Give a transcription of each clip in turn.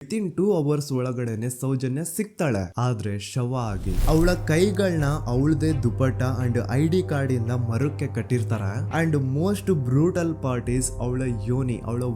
Within 2 hours ಒಳಗಡೆನೆ ಸೌಜನ್ಯ ಸಿಗ್ತಾಳೆ, ಆದ್ರೆ ಶವ ಆಗಿ. ಅವಳ ಕೈಗಳನ್ನ ಅವಳದೇ ದುಪಟ್ಟ ಅಂಡ್ ID ಕಾರ್ಡ್ ಇಂದ ಮರಕ್ಕೆ ಕಟ್ಟಿರ್ತಾರೆ. And most brutal part is ಅವಳ ಯೋನಿ, ಅವಳ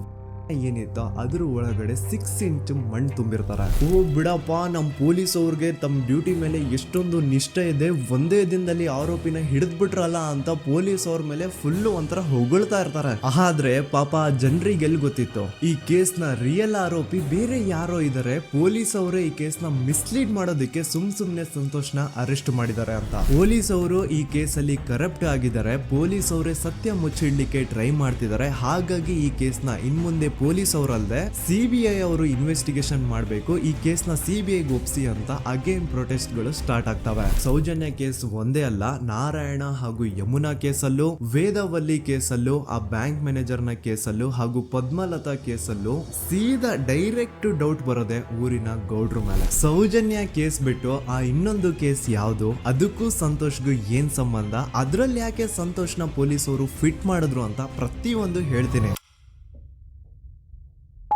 ಏನಿತ್ತು ಅದ್ರ ಒಳಗಡೆ 6 ಇಂಚ್ ಮಣ್ಣು ತುಂಬಿರ್ತಾರೆ. ಓ ಬಿಡಪ್ಪ, ನಮ್ ಪೊಲೀಸ್ ಅವ್ರಿಗೆ ತಮ್ಮ ಡ್ಯೂಟಿ ಮೇಲೆ ಎಷ್ಟೊಂದು ನಿಷ್ಠೆ ಇದೆ, ಒಂದೇ ದಿನದಲ್ಲಿ ಆರೋಪಿನ ಹಿಡಿದ್ ಬಿಟ್ರಲ್ಲ ಅಂತ ಪೊಲೀಸ್ ಅವ್ರ ಮೇಲೆ ಫುಲ್ ಒಂಥರ ಹೊಗಳ್ತಾ ಇರ್ತಾರೆ. ಆದ್ರೆ ಪಾಪ ಜನರಿಗೆ ಎಲ್ಲಿ ಗೊತ್ತಿತ್ತು ಈ ಕೇಸ್ ನ ರಿಯಲ್ ಆರೋಪಿ ಬೇರೆ ಯಾರೋ ಇದಾರೆ, ಪೊಲೀಸ್ ಅವರೇ ಈ ಕೇಸ್ ನ ಮಿಸ್ಲೀಡ್ ಮಾಡೋದಕ್ಕೆ ಸುಮ್ನೆ ಸಂತೋಷ್ನ ಅರೆಸ್ಟ್ ಮಾಡಿದ್ದಾರೆ ಅಂತ. ಪೊಲೀಸ್ ಅವರು ಈ ಕೇಸ್ ಅಲ್ಲಿ ಕರಪ್ಟ್ ಆಗಿದ್ದಾರೆ, ಪೊಲೀಸ್ ಅವರೇ ಸತ್ಯ ಮುಚ್ಚಿಡ್ಲಿಕ್ಕೆ ಟ್ರೈ ಮಾಡ್ತಿದ್ದಾರೆ. ಹಾಗಾಗಿ ಈ ಕೇಸ್ ನ ಇನ್ಮುಂದೆ ಪೊಲೀಸ್ ಅವರಲ್ಲದೆ CBI ಅವರು ಇನ್ವೆಸ್ಟಿಗೇಷನ್ ಮಾಡಬೇಕು, ಈ ಕೇಸ್ ನ CBI ಒಪ್ಸಿ ಅಂತ ಅಗೇನ್ ಪ್ರೊಟೆಸ್ಟ್ ಗಳು ಸ್ಟಾರ್ಟ್ ಆಗ್ತವೆ. ಸೌಜನ್ಯ ಕೇಸ್ ಒಂದೇ ಅಲ್ಲ, ನಾರಾಯಣ ಹಾಗೂ ಯಮುನಾ ಕೇಸಲ್ಲೂ, ವೇದವಲ್ಲಿ ಕೇಸಲ್ಲೂ, ಆ ಬ್ಯಾಂಕ್ ಮ್ಯಾನೇಜರ್ ನ ಕೇಸಲ್ಲೂ ಹಾಗೂ ಪದ್ಮಲತಾ ಕೇಸಲ್ಲೂ ಸೀದಾ ಡೈರೆಕ್ಟ್ ಡೌಟ್ ಬರೋದೆ ಊರಿನ ಗೌಡ್ರ ಮೇಲೆ. ಸೌಜನ್ಯ ಕೇಸ್ ಬಿಟ್ಟು ಆ ಇನ್ನೊಂದು ಕೇಸ್ ಯಾವುದು, ಅದಕ್ಕೂ ಸಂತೋಷ್ಗೂ ಏನ್ ಸಂಬಂಧ, ಅದ್ರಲ್ಲಿ ಯಾಕೆ ಸಂತೋಷ್ನ ಪೊಲೀಸ್ ಅವರು ಫಿಟ್ ಮಾಡಿದ್ರು ಅಂತ ಪ್ರತಿಯೊಂದು ಹೇಳ್ತೀನಿ.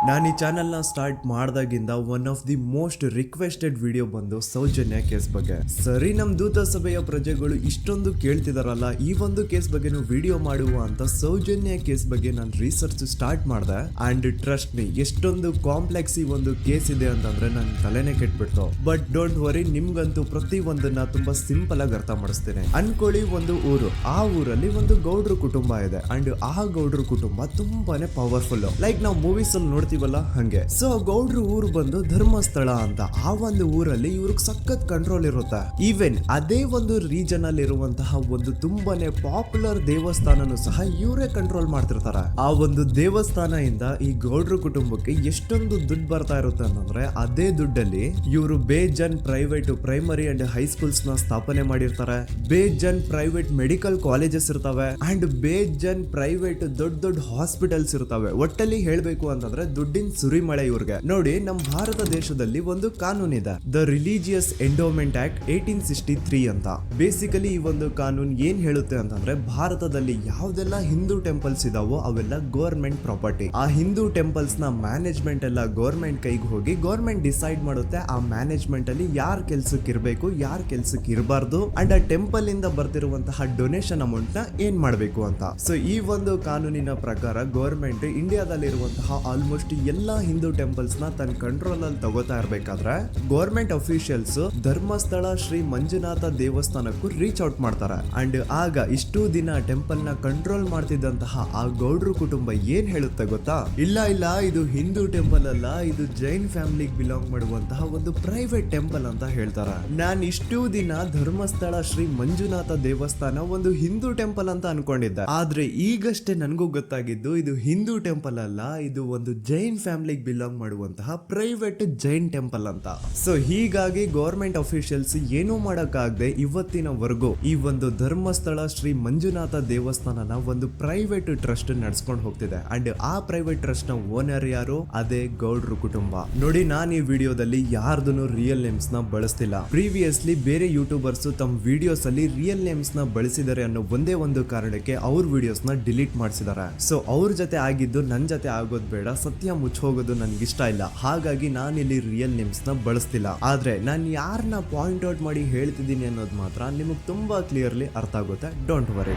ನಾನು ಈ ಚಾನೆಲ್ ನ ಸ್ಟಾರ್ಟ್ ಮಾಡ್ದಾಗಿಂದ one of the most requested video ಬಂದು ಸೌಜನ್ಯ ಕೇಸ್ ಬಗ್ಗೆ. ಸರಿ, ನಮ್ ದೂತ ಸಭೆಯ ಪ್ರಜೆಗಳು ಇಷ್ಟೊಂದು ಕೇಳ್ತಿದಾರಲ್ಲ, ಈ ಒಂದು ಕೇಸ್ ಬಗ್ಗೆ ವಿಡಿಯೋ ಮಾಡುವ ಅಂತ ಸೌಜನ್ಯ ಕೇಸ್ ಬಗ್ಗೆ ನಾನು ರಿಸರ್ಚ್ ಸ್ಟಾರ್ಟ್ ಮಾಡಿದೆ. ಅಂಡ್ ಟ್ರಸ್ಟ್ ಮೀ, ಎಷ್ಟೊಂದು ಕಾಂಪ್ಲೆಕ್ಸ್ ಈ ಒಂದು ಕೇಸ್ ಇದೆ ಅಂತಂದ್ರೆ ನನ್ ತಲೆನೇ ಕೆಟ್ಬಿಡ್ತು. ಬಟ್ ಡೋಂಟ್ ವರಿ, ನಿಮ್ಗಂತೂ ಪ್ರತಿ ಒಂದನ್ನ ತುಂಬಾ ಸಿಂಪಲ್ ಆಗಿ ಅರ್ಥ ಮಾಡಿಸ್ತೇನೆ. ಅನ್ಕೊಳ್ಳಿ, ಒಂದು ಊರು, ಆ ಊರಲ್ಲಿ ಒಂದು ಗೌಡ್ರ ಕುಟುಂಬ ಇದೆ. ಅಂಡ್ ಆ ಗೌಡ್ರ ಕುಟುಂಬ ತುಂಬಾನೇ ಪವರ್ಫುಲ್, ಲೈಕ್ ನಾವು ಮೂವೀಸ್ ಅಲ್ಲಿ ನೋಡ್ತೀವಲ್ಲ ಹಂಗೆ. ಸೊ ಗೌಡ್ರು ಊರು ಬಂದು ಧರ್ಮಸ್ಥಳ ಅಂತ. ಆ ಒಂದು ಊರಲ್ಲಿ ಇವ್ರಿಗೆ ಸಖತ್ ಕಂಟ್ರೋಲ್ ಇರುತ್ತೆ. ಈವನ್ ಅದೇ ಒಂದು ರೀಜನ್ ಅಲ್ಲಿ ಇರುವಂತಹ ಒಂದು ತುಂಬಾನೇ ಪಾಪ್ಯುಲರ್ ದೇವಸ್ಥಾನನು ಸಹ ಇವರೇ ಕಂಟ್ರೋಲ್ ಮಾಡ್ತಿರ್ತಾರೆ. ಆ ಒಂದು ದೇವಸ್ಥಾನ ಇಂದ ಈ ಗೌಡ್ರ ಕುಟುಂಬಕ್ಕೆ ಎಷ್ಟೊಂದು ದುಡ್ಡು ಬರ್ತಾ ಇರುತ್ತೆ ಅಂತಂದ್ರೆ, ಅದೇ ದುಡ್ಡಲ್ಲಿ ಇವರು ಬೇಜನ್ ಪ್ರೈವೇಟ್ ಪ್ರೈಮರಿ ಅಂಡ್ ಹೈಸ್ಕೂಲ್ಸ್ ನ ಸ್ಥಾಪನೆ ಮಾಡಿರ್ತಾರೆ, ಬೇಜನ್ ಪ್ರೈವೇಟ್ ಮೆಡಿಕಲ್ ಕಾಲೇಜಸ್ ಇರ್ತವೆ, ಅಂಡ್ ಬೇಜನ್ ಪ್ರೈವೇಟ್ ದೊಡ್ಡ ದೊಡ್ಡ ಹಾಸ್ಪಿಟಲ್ಸ್ ಇರ್ತವೆ. ಒಟ್ಟಲ್ಲಿ ಹೇಳ್ಬೇಕು ಅಂತಂದ್ರೆ ದುಡ್ಡಿನ ಸುರಿಮಳೆ ಇವ್ರಿಗೆ. ನೋಡಿ, ನಮ್ಮ ಭಾರತ ದೇಶದಲ್ಲಿ ಒಂದು ಕಾನೂನಿದೆ, ದ ರಿಲಿಜಿಯಸ್ ಎಂಡೋಮೆಂಟ್ ಆಕ್ಟ್ 1863 ಅಂತ. ಬೇಸಿಕಲಿ ಈ ಒಂದು ಕಾನೂನು ಏನ್ ಹೇಳುತ್ತೆ ಅಂತಂದ್ರೆ, ಭಾರತದಲ್ಲಿ ಯಾವ್ದೆಲ್ಲ ಹಿಂದೂ ಟೆಂಪಲ್ಸ್ ಇದಾವೋ ಅವೆಲ್ಲ ಗವರ್ಮೆಂಟ್ ಪ್ರಾಪರ್ಟಿ. ಆ ಹಿಂದೂ ಟೆಂಪಲ್ಸ್ ನ ಮ್ಯಾನೇಜ್ಮೆಂಟ್ ಎಲ್ಲ ಗವರ್ಮೆಂಟ್ ಕೈಗೆ ಹೋಗಿ ಗವರ್ಮೆಂಟ್ ಡಿಸೈಡ್ ಮಾಡುತ್ತೆ ಆ ಮ್ಯಾನೇಜ್ಮೆಂಟ್ ಅಲ್ಲಿ ಯಾರ್ ಕೆಲ್ಸಕ್ಕೆ ಇರಬೇಕು, ಯಾರ್ ಕೆಲ್ಸಕ್ಕೆ ಇರಬಾರ್ದು, ಅಂಡ್ ಆ ಟೆಂಪಲ್ ಇಂದ ಬರ್ತಿರುವಂತಹ ಡೊನೇಷನ್ ಅಮೌಂಟ್ ನ ಏನ್ ಮಾಡಬೇಕು ಅಂತ. ಸೊ ಈ ಒಂದು ಕಾನೂನಿನ ಪ್ರಕಾರ ಗವರ್ಮೆಂಟ್ ಇಂಡಿಯಾದಲ್ಲಿ ಇರುವಂತಹ ಆಲ್ಮೋಸ್ಟ್ ಎಲ್ಲಾ ಹಿಂದೂ ಟೆಂಪಲ್ಸ್ ನ ತನ್ನ ಕಂಟ್ರೋಲ್ ಅಲ್ಲಿ ತಗೋತಾ ಇರ್ಬೇಕಾದ್ರೆ ಗವರ್ಮೆಂಟ್ ಅಫಿಷಿಯಲ್ಸ್ ಧರ್ಮಸ್ಥಳ ಶ್ರೀ ಮಂಜುನಾಥ ದೇವಸ್ಥಾನಕ್ಕೂ ರೀಚ್ ಔಟ್ ಮಾಡ್ತಾರೆ. ಅಂಡ್ ಆಗ ಇಷ್ಟು ದಿನ ಟೆಂಪಲ್ ನ ಕಂಟ್ರೋಲ್ ಮಾಡ್ತಿದ್ದಂತಹ ಆ ಗೌಡ್ರ ಕುಟುಂಬ ಏನ್ ಹೇಳುತ್ತೆ ಗೊತ್ತಾ, ಇಲ್ಲ ಇದು ಹಿಂದೂ ಟೆಂಪಲ್ ಅಲ್ಲ, ಇದು ಜೈನ್ ಫ್ಯಾಮಿಲಿಗೆ ಬಿಲಾಂಗ್ ಮಾಡುವಂತಹ ಒಂದು ಪ್ರೈವೇಟ್ ಟೆಂಪಲ್ ಅಂತ ಹೇಳ್ತಾರೆ. ನಾನು ಇಷ್ಟು ದಿನ ಧರ್ಮಸ್ಥಳ ಶ್ರೀ ಮಂಜುನಾಥ ದೇವಸ್ಥಾನ ಒಂದು ಹಿಂದೂ ಟೆಂಪಲ್ ಅಂತ ಅನ್ಕೊಂಡಿದ್ದೆ, ಆದ್ರೆ ಈಗಷ್ಟೇ ನನಗೂ ಗೊತ್ತಾಗಿದ್ದು ಇದು ಹಿಂದೂ ಟೆಂಪಲ್ ಅಲ್ಲ, ಇದು ಒಂದು ಜೈನ್ ಫ್ಯಾಮಿಲಿಗೆ ಬಿಲಾಂಗ್ ಮಾಡುವಂತಹ ಪ್ರೈವೇಟ್ ಜೈನ್ ಟೆಂಪಲ್ ಅಂತ. ಸೊ ಹೀಗಾಗಿ ಗವರ್ಮೆಂಟ್ ಅಫಿಷಿಯಲ್ಸ್ ಏನೂ ಮಾಡಕ್ಕಾಗದೆ ಇವತ್ತಿನವರೆಗೂ ಈ ಒಂದು ಧರ್ಮಸ್ಥಳ ಶ್ರೀ ಮಂಜುನಾಥ ದೇವಸ್ಥಾನನ ಒಂದು ಪ್ರೈವೇಟ್ ಟ್ರಸ್ಟ್ ನಡೆಸ್ಕೊಂಡು ಹೋಗ್ತಿದೆ. ಅಂಡ್ ಆ ಪ್ರೈವೇಟ್ ಟ್ರಸ್ಟ್ ನ ಓನರ್ ಯಾರು, ಅದೇ ಗೌಡ್ರ ಕುಟುಂಬ. ನೋಡಿ, ನಾನು ಈ ವಿಡಿಯೋದಲ್ಲಿ ಯಾರ್ದನ್ನು ರಿಯಲ್ ನೇಮ್ಸ್ ನ ಬಳಸ್ತಿಲ್ಲ. ಪ್ರೀವಿಯಸ್ಲಿ ಬೇರೆ ಯೂಟ್ಯೂಬರ್ಸ್ ತಮ್ಮ ವಿಡಿಯೋಸ್ ಅಲ್ಲಿ ರಿಯಲ್ ನೇಮ್ಸ್ ನ ಬಳಸಿದ್ದಾರೆ ಅನ್ನೋ ಒಂದೇ ಒಂದು ಕಾರಣಕ್ಕೆ ಅವ್ರ ವಿಡಿಯೋಸ್ ನ ಡಿಲೀಟ್ ಮಾಡಿಸಿದ್ದಾರೆ. ಸೊ ಅವ್ರ ಜೊತೆ ಆಗಿದ್ದು ನನ್ ಜೊತೆ ಆಗೋದ್ ಬೇಡ, ಸತ್ಯ ಮುಚ್ಚೋಗೋದು ನನ್ಗಿಷ್ಟ ಇಲ್ಲ. ಹಾಗಾಗಿ ನಾನಿಲ್ಲಿ ರಿಯಲ್ ನೇಮ್ಸ್ ನ ಬಳಸ್ತಿಲ್ಲ. ಆದ್ರೆ ನಾನು ಯಾರನ್ನ ಪಾಯಿಂಟ್ ಔಟ್ ಮಾಡಿ ಹೇಳ್ತಿದ್ದೀನಿ ಅನ್ನೋದು ಮಾತ್ರ ನಿಮಗೆ ತುಂಬಾ ಕ್ಲಿಯರ್ಲಿ ಅರ್ಥ ಆಗುತ್ತೆ. Don't worry.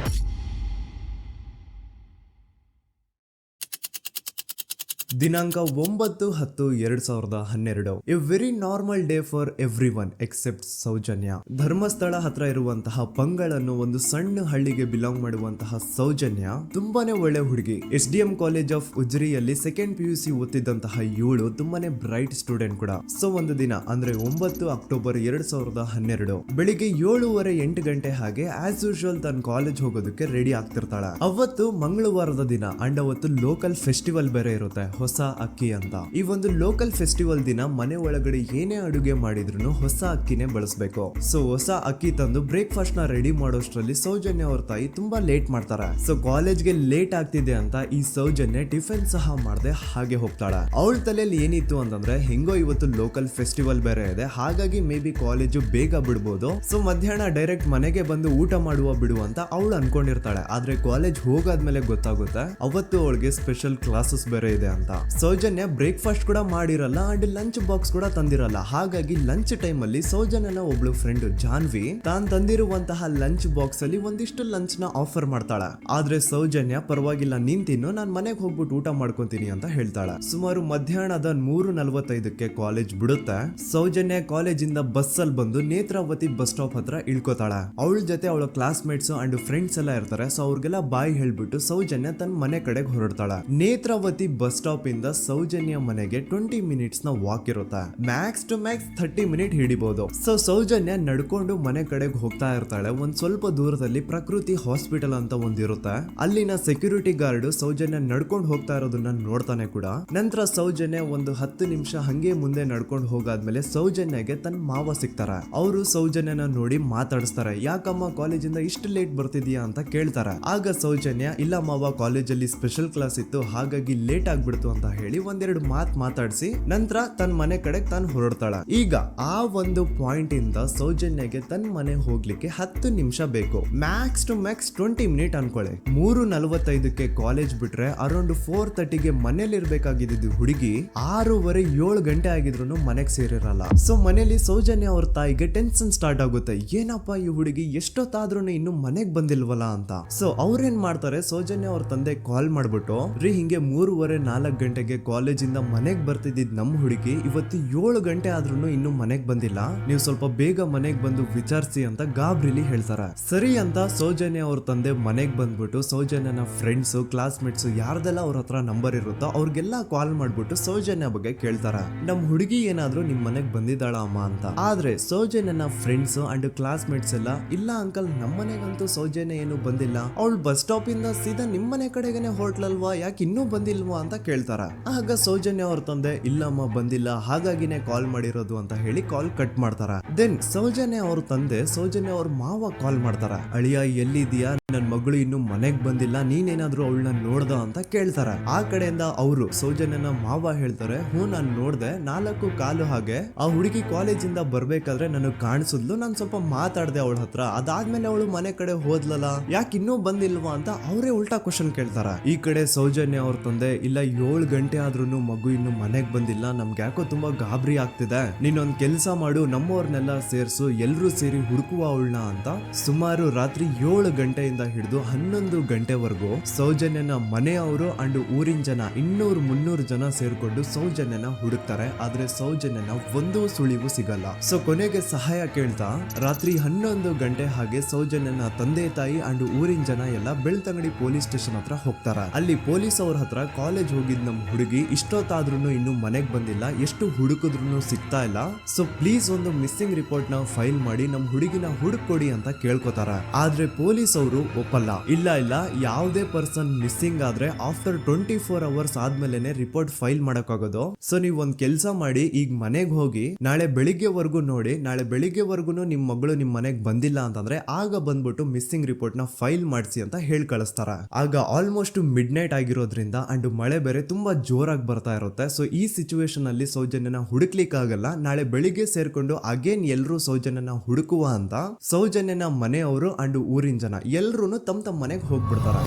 ದಿನಾಂಕ 9/10/2012. A very normal day for everyone except Soujanya. Dharmasthala ಹತ್ರ ಇರುವಂತಹ ಪಂಗಳ್ ಅನ್ನೋ ಒಂದು ಸಣ್ಣ ಹಳ್ಳಿಗೆ ಬಿಲಾಂಗ್ ಮಾಡುವಂತಹ ಸೌಜನ್ಯ ತುಂಬಾನೇ ಒಳ್ಳೆ ಹುಡುಗಿ. SDM ಕಾಲೇಜ್ ಆಫ್ ಉಜ್ರಿಯಲ್ಲಿ 2nd PUC ಓದ್ತಿದ್ದಂತಹ ಇವಳು ತುಂಬಾನೇ ಬ್ರೈಟ್ ಸ್ಟೂಡೆಂಟ್ ಕೂಡ. ಸೊ ಒಂದು ದಿನ ಅಂದ್ರೆ 9 ಅಕ್ಟೋಬರ್ 2012 ಬೆಳಿಗ್ಗೆ 7:30-8 ಗಂಟೆ ಹಾಗೆ ಆಸ್ ಯೂಶುವಲ್ ತನ್ನ ಕಾಲೇಜ್ ಹೋಗೋದಕ್ಕೆ ರೆಡಿ ಆಗ್ತಿರ್ತಾಳೆ. ಅವತ್ತು ಮಂಗಳವಾರದ ದಿನ ಅಂಡ್ ಅವತ್ತು ಲೋಕಲ್ ಫೆಸ್ಟಿವಲ್ ಬೇರೆ ಇರುತ್ತೆ, ಹೊಸ ಅಕ್ಕಿ ಅಂತ. ಈ ಒಂದು ಲೋಕಲ್ ಫೆಸ್ಟಿವಲ್ ದಿನ ಮನೆ ಒಳಗಡೆ ಏನೇ ಅಡುಗೆ ಮಾಡಿದ್ರು ಹೊಸ ಅಕ್ಕಿನೇ ಬಳಸಬೇಕು. ಸೊ ಹೊಸ ಅಕ್ಕಿ ತಂದು ಬ್ರೇಕ್ಫಾಸ್ಟ್ ನ ರೆಡಿ ಮಾಡೋಷ್ಟ್ರಲ್ಲಿ ಸೌಜನ್ಯ ಅವ್ರ ತಾಯಿ ತುಂಬಾ ಲೇಟ್ ಮಾಡ್ತಾರೆ. ಸೊ ಕಾಲೇಜ್ಗೆ ಲೇಟ್ ಆಗ್ತಿದೆ ಅಂತ ಈ ಸೌಜನ್ಯ ಟಿಫಿನ್ ಸಹ ಮಾಡದೆ ಹಾಗೆ ಹೋಗ್ತಾಳೆ. ಅವಳ ತಲೆಯಲ್ಲಿ ಏನಿತ್ತು ಅಂತಂದ್ರೆ, ಹೆಂಗೋ ಇವತ್ತು ಲೋಕಲ್ ಫೆಸ್ಟಿವಲ್ ಬೇರೆ ಇದೆ, ಹಾಗಾಗಿ ಮೇ ಬಿ ಕಾಲೇಜು ಬೇಗ ಬಿಡ್ಬೋದು, ಸೊ ಮಧ್ಯಾಹ್ನ ಡೈರೆಕ್ಟ್ ಮನೆಗೆ ಬಂದು ಊಟ ಮಾಡುವ ಬಿಡು ಅಂತ ಅವಳು ಅನ್ಕೊಂಡಿರ್ತಾಳೆ. ಆದ್ರೆ ಕಾಲೇಜ್ ಹೋಗಾದ್ಮೇಲೆ ಗೊತ್ತಾಗುತ್ತೆ ಅವತ್ತು ಅವಳಿಗೆ ಸ್ಪೆಷಲ್ ಕ್ಲಾಸಸ್ ಬೇರೆ ಇದೆ ಅಂತ. ಅಂತ. ಸೌಜನ್ಯ ಬ್ರೇಕ್ಫಾಸ್ಟ್ ಕೂಡ ಮಾಡಿರಲ್ಲ ಅಂಡ್ ಲಂಚ್ ಬಾಕ್ಸ್ ಕೂಡ ತಂದಿರಲ್ಲ. ಹಾಗಾಗಿ ಲಂಚ್ ಟೈಮ್ ಅಲ್ಲಿ ಸೌಜನ್ಯನ ಒಬ್ಳು ಫ್ರೆಂಡ್ ಜಾನ್ವಿ ತಾನ್ ತಂದಿರುವಂತಹ ಲಂಚ್ ಬಾಕ್ಸ್ ಅಲ್ಲಿ ಒಂದಿಷ್ಟು ಲಂಚ್ ನ ಆಫರ್ ಮಾಡ್ತಾಳ. ಆದ್ರೆ ಸೌಜನ್ಯ ಪರವಾಗಿಲ್ಲ ನೀನ್ ತಿನ್ನು, ನಾನ್ ಮನೆಗೆ ಹೋಗ್ಬಿಟ್ಟು ಊಟ ಮಾಡ್ಕೊಂತೀನಿ ಅಂತ ಹೇಳ್ತಾಳ. ಸುಮಾರು ಮಧ್ಯಾಹ್ನದ 3:45ಕ್ಕೆ ಕಾಲೇಜ್ ಬಿಡುತ್ತೆ. ಸೌಜನ್ಯ ಕಾಲೇಜ್ ಇಂದ ಬಸ್ ಅಲ್ಲಿ ಬಂದು ನೇತ್ರಾವತಿ ಬಸ್ ಸ್ಟಾಪ್ ಹತ್ರ ಇಳ್ಕೋತಾಳ. ಅವಳ ಜೊತೆ ಅವಳ ಕ್ಲಾಸ್ ಮೇಟ್ಸ್ ಅಂಡ್ ಫ್ರೆಂಡ್ಸ್ ಎಲ್ಲ ಇರ್ತಾರೆ. ಸೊ ಅವ್ರಿಗೆಲ್ಲ ಬಾಯ್ ಹೇಳ್ಬಿಟ್ಟು ಸೌಜನ್ಯ ತನ್ನ ಮನೆ ಕಡೆಗೆ ಹೊರಡ್ತಾಳ. ನೇತ್ರಾವತಿ ಬಸ್ ಸ್ಟಾಪ್ ಇಂದ ಸೌಜನ್ಯ ಮನೆಗೆ 20 ಮಿನಿಟ್ಸ್ ನ ವಾಕ್ ಇರುತ್ತೆ. ಮ್ಯಾಕ್ಸ್ ಟು ಮ್ಯಾಕ್ಸ್ 30 ಮಿನಿಟ್ ಹಿಡಿಬಹುದು. ಸೊ ಸೌಜನ್ಯ ನಡ್ಕೊಂಡು ಮನೆ ಕಡೆಗೆ ಹೋಗ್ತಾ ಇರ್ತಾಳೆ. ಒಂದ್ ಸ್ವಲ್ಪ ದೂರದಲ್ಲಿ ಪ್ರಕೃತಿ ಹಾಸ್ಪಿಟಲ್ ಅಂತ ಒಂದಿರುತ್ತೆ. ಅಲ್ಲಿನ ಸೆಕ್ಯೂರಿಟಿ ಗಾರ್ಡ್ ಸೌಜನ್ಯ ನಡ್ಕೊಂಡು ಹೋಗ್ತಾ ಇರೋದನ್ನ ನೋಡ್ತಾನೆ ಕೂಡ. ನಂತರ ಸೌಜನ್ಯ ಒಂದು 10 ನಿಮಿಷ ಹಂಗೆ ಮುಂದೆ ನಡ್ಕೊಂಡು ಹೋಗಾದ್ಮೇಲೆ ಸೌಜನ್ಯಗೆ ತನ್ನ ಮಾವ ಸಿಗ್ತಾರ. ಅವರು ಸೌಜನ್ಯನ ನೋಡಿ ಮಾತಾಡಿಸ್ತಾರೆ. ಯಾಕಮ್ಮ ಕಾಲೇಜಿಂದ ಇಷ್ಟು ಲೇಟ್ ಬರ್ತಿದೀಯಾ ಅಂತ ಕೇಳ್ತಾರೆ. ಆಗ ಸೌಜನ್ಯ ಇಲ್ಲ ಮಾವ, ಕಾಲೇಜಲ್ಲಿ ಸ್ಪೆಷಲ್ ಕ್ಲಾಸ್ ಇತ್ತು ಹಾಗಾಗಿ ಲೇಟ್ ಆಗ್ಬಿಡ್ತು ಅಂತ ಹೇಳಿ ಒಂದೆರಡು ಮಾತಾಡಿಸಿ ನಂತರ ತನ್ನ ಮನೆ ಕಡೆಗೆ ತಾನು ಹೊರಡ್ತಾಳ. ಈಗ ಆ ಒಂದು ಪಾಯಿಂಟ್ ಇಂದ ಸೌಜನ್ಯಗೆ ತನ್ನ ಮನೆ ಹೋಗ್ಲಿಕ್ಕೆ 10 ನಿಮಿಷ ಬೇಕು. ಮ್ಯಾಕ್ಸ್ ಟು ಮ್ಯಾಕ್ಸ್ 20 ಮಿನಿಟ್ ಅನ್ಕೊಳ್ಳಿ. 3:45ಕ್ಕೆ ಕಾಲೇಜ್ ಬಿಟ್ರೆ ಅರೌಂಡ್ 4:30ಗೆ ಮನೇಲಿ ಇರ್ಬೇಕಾಗಿದ್ದು ಹುಡುಗಿ 6:30-7 ಗಂಟೆ ಆಗಿದ್ರು ಮನೆಗೆ ಸೇರಿರಲ್ಲ. ಸೊ ಮನೇಲಿ ಸೌಜನ್ಯ ಅವ್ರ ತಾಯಿಗೆ ಟೆನ್ಷನ್ ಸ್ಟಾರ್ಟ್ ಆಗುತ್ತೆ. ಏನಪ್ಪ ಈ ಹುಡುಗಿ ಎಷ್ಟೊತ್ತಾದ್ರೂ ಇನ್ನು ಮನೆಗ್ ಬಂದಿಲ್ವಲ್ಲ ಅಂತ. ಸೊ ಅವ್ರೇನ್ ಮಾಡ್ತಾರೆ, ಸೌಜನ್ಯ ಅವ್ರ ತಂದೆ ಕಾಲ್ ಮಾಡ್ಬಿಟ್ಟು ಹಿಂಗೆ 3:30-4 ಗಂಟೆಗೆ ಕಾಲೇಜಿಂದ ಮನೆಗ್ ಬರ್ತಿದ್ದಿದ್ ನಮ್ ಹುಡುಗಿ ಇವತ್ತು 7 ಗಂಟೆ ಆದ್ರೂ ಇನ್ನು ಮನೆಗ್ ಬಂದಿಲ್ಲ, ನೀವು ಸ್ವಲ್ಪ ಬೇಗ ಮನೆಗ್ ಬಂದು ವಿಚಾರಿಸಿ ಅಂತ ಗಾಬ್ರಿಲಿ ಹೇಳ್ತಾರ. ಸರಿ ಅಂತ ಸೌಜನ್ಯ ಅವ್ರ ತಂದೆ ಮನೆಗ್ ಬಂದ್ಬಿಟ್ಟು ಸೌಜನ್ಯನ ಫ್ರೆಂಡ್ಸ್ ಕ್ಲಾಸ್ ಮೇಟ್ಸ್ ಯಾರ್ದೆಲ್ಲ ಅವ್ರ ಹತ್ರ ನಂಬರ್ ಇರುತ್ತೋ ಅವ್ರಿಗೆಲ್ಲ ಕಾಲ್ ಮಾಡ್ಬಿಟ್ಟು ಸೌಜನ್ಯ ಬಗ್ಗೆ ಕೇಳ್ತಾರ. ನಮ್ ಹುಡುಗಿ ಏನಾದ್ರೂ ನಿಮ್ ಮನೆಗ್ ಬಂದಿದ್ದಾಳ ಅಮ್ಮ ಅಂತ. ಆದ್ರೆ ಸೌಜನ್ಯನ ಫ್ರೆಂಡ್ಸ್ ಅಂಡ್ ಕ್ಲಾಸ್ ಮೇಟ್ಸ್ ಎಲ್ಲ ಇಲ್ಲ ಅಂಕಲ್ ನಮ್ಮ ಮನೆಗಂತೂ ಸೌಜನ್ಯ ಏನು ಬಂದಿಲ್ಲ, ಅವಳು ಬಸ್ ಸ್ಟಾಪ್ ಇಂದ ಸೀದಾ ನಿಮ್ ಮನೆ ಕಡೆಗೇನೆ ಹೊರಟ್ಲಲ್ವಾ, ಯಾಕೆ ಇನ್ನೂ ಬಂದಿಲ್ವಾ ಅಂತ ಕೇಳ್ತಾರ. ಆಗ ಸೌಜನ್ಯ ಅವ್ರ ತಂದೆ ಇಲ್ಲಮ್ಮ ಬಂದಿಲ್ಲ ಹಾಗಾಗಿನೇ ಕಾಲ್ ಮಾಡಿರೋದು ಅಂತ ಹೇಳಿ ಕಾಲ್ ಕಟ್ ಮಾಡ್ತಾರ. ದೆನ್ ಸೌಜನ್ಯ ಅವ್ರ ತಂದೆ ಸೌಜನ್ಯ ಅವ್ರ ಮಾವ ಕಾಲ್ ಮಾಡ್ತಾರ. ಅಳಿಯ ಎಲ್ಲಿದ್ಯಾ, ನನ್ ಮಗಳು ಇನ್ನು ಮನೆಗ್ ಬಂದಿಲ್ಲ, ನೀನೇನಾದ್ರೂ ಅವಳನ್ನ ನೋಡ್ದ ಅಂತ ಕೇಳ್ತಾರ. ಆ ಕಡೆಯಿಂದ ಅವರು ಸೌಜನ್ಯನ ಮಾವ ಹೇಳ್ತಾರೆ, ಹ್ಞೂ ನಾನ್ ನೋಡ್ದೆ, 4:15 ಹಾಗೆ ಆ ಹುಡುಗಿ ಕಾಲೇಜಿಂದ ಬರ್ಬೇಕಾದ್ರೆ ನನಗ್ ಕಾಣಿಸಿದ್ಲು, ನಾನ್ ಸ್ವಲ್ಪ ಮಾತಾಡ್ದೆ ಅವಳ ಹತ್ರ, ಅದಾದ್ಮೇಲೆ ಅವಳು ಮನೆ ಕಡೆ ಹೋದ್ಲಲ್ಲ, ಯಾಕೆ ಇನ್ನೂ ಬಂದಿಲ್ವಾ ಅಂತ ಅವರೇ ಉಲ್ಟಾ ಕ್ವಶನ್ ಕೇಳ್ತಾರ. ಈ ಕಡೆ ಸೌಜನ್ಯ ಅವ್ರ ತಂದೆ ಇಲ್ಲ 7 ಗಂಟೆ ಆದ್ರೂ ಮಗು ಇನ್ನು ಮನೆಗ್ ಬಂದಿಲ್ಲ, ನಮ್ಗೆ ಯಾಕೋ ತುಂಬಾ ಗಾಬರಿ ಆಗ್ತಿದೆ, ನೀನೊಂದ್ ಕೆಲ್ಸ ಮಾಡು, ನಮ್ಮವ್ರನ್ನೆಲ್ಲ ಸೇರ್ಸು, ಎಲ್ರೂ ಸೇರಿ ಹುಡುಕುವ ಅವಳನ್ನ ಅಂತ ಸುಮಾರು ರಾತ್ರಿ 7 ಗಂಟೆಯಿಂದ ಹಿಡಿದು 11 ಗಂಟೆವರೆಗೂ ಸೌಜನ್ಯನ ಮನೆಯವರು ಅಂಡ್ ಊರಿನ ಜನ 200-300 ಜನ ಸೇರ್ಕೊಂಡು ಸೌಜನ್ಯನ ಹುಡುಕ್ತಾರೆ. ಆದ್ರೆ ಸೌಜನ್ಯನ ಒಂದು ಸುಳಿವು ಸಿಗಲ್ಲ. ಸೊ ಕೊನೆಗೆ ಸಹಾಯ ಕೇಳ್ತಾ ರಾತ್ರಿ 11 ಗಂಟೆ ಹಾಗೆ ಸೌಜನ್ಯನ ತಂದೆ ತಾಯಿ ಅಂಡ್ ಊರಿನ ಜನ ಎಲ್ಲ ಬೆಳ್ತಂಗಡಿ ಪೊಲೀಸ್ ಸ್ಟೇಷನ್ ಹತ್ರ ಹೋಗ್ತಾರ. ಅಲ್ಲಿ ಪೊಲೀಸ್ ಅವ್ರ ಹತ್ರ ಕಾಲೇಜ್ ಹೋಗಿದ್ ನಮ್ ಹುಡುಗಿ ಇಷ್ಟೊತ್ತಾದ್ರೂ ಇನ್ನು ಮನೆಗ್ ಬಂದಿಲ್ಲ, ಎಷ್ಟು ಹುಡುಕಿದ್ರು ಸಿಗ್ತಾ ಇಲ್ಲ, ಸೊ ಪ್ಲೀಸ್ ಒಂದು ಮಿಸ್ಸಿಂಗ್ ರಿಪೋರ್ಟ್ ನ ಫೈಲ್ ಮಾಡಿ ನಮ್ ಹುಡುಗಿನ ಹುಡುಕೊಡಿ ಅಂತ ಕೇಳ್ಕೊತಾರ. ಆದ್ರೆ ಪೊಲೀಸ್ ಅವರು ಒಪ್ಪಲ್ಲ. ಇಲ್ಲ ಯಾವುದೇ ಪರ್ಸನ್ ಮಿಸ್ಸಿಂಗ್ ಆದ್ರೆ ಆಫ್ಟರ್ 24 ಅವರ್ಸ್ ಆದ್ಮೇಲೆನೆ ರಿಪೋರ್ಟ್ ಫೈಲ್ ಮಾಡಕ್ಕಾಗೋದು. ಸೊ ನೀವ್ ಒಂದ್ ಕೆಲ್ಸ ಮಾಡಿ, ಈಗ ಮನೆಗ್ ಹೋಗಿ ನಾಳೆ ಬೆಳಿಗ್ಗೆವರೆಗೂ ನೋಡಿ, ನಾಳೆ ಬೆಳಿಗ್ಗೆವರೆಗೂ ನಿಮ್ ಮಗಳು ನಿಮ್ ಮನೆಗ್ ಬಂದಿಲ್ಲ ಅಂತಂದ್ರೆ ಆಗ ಬಂದ್ಬಿಟ್ಟು ಮಿಸ್ಸಿಂಗ್ ರಿಪೋರ್ಟ್ ನ ಫೈಲ್ ಮಾಡಿಸಿ ಅಂತ ಹೇಳಿ ಕಳಿಸ್ತಾರ. ಆಗ ಆಲ್ಮೋಸ್ಟ್ ಮಿಡ್ ನೈಟ್ ಆಗಿರೋದ್ರಿಂದ ಅಂಡ್ ಮಳೆ ಬೇರೆ ತುಂಬಾ ಜೋರಾಗಿ ಬರ್ತಾ ಇರುತ್ತೆ. ಸೊ ಈ ಸಿಚುವೇಶನ್ ಅಲ್ಲಿ ಸೌಜನ್ಯನ ಹುಡುಕ್ಲಿಕ್ಕೆ ಆಗಲ್ಲ. ನಾಳೆ ಬೆಳಿಗ್ಗೆ ಸೇರ್ಕೊಂಡು ಅಗೇನ್ ಎಲ್ರು ಸೌಜನ್ಯನ ಹುಡುಕುವ ಅಂತ ಸೌಜನ್ಯನ ಮನೆಯವರು ಅಂಡ್ ಊರಿನ ಜನ ಎಲ್ರು ತಮ್ಮ ಮನೆಗೆ ಹೋಗ್ಬಿಡ್ತಾರ.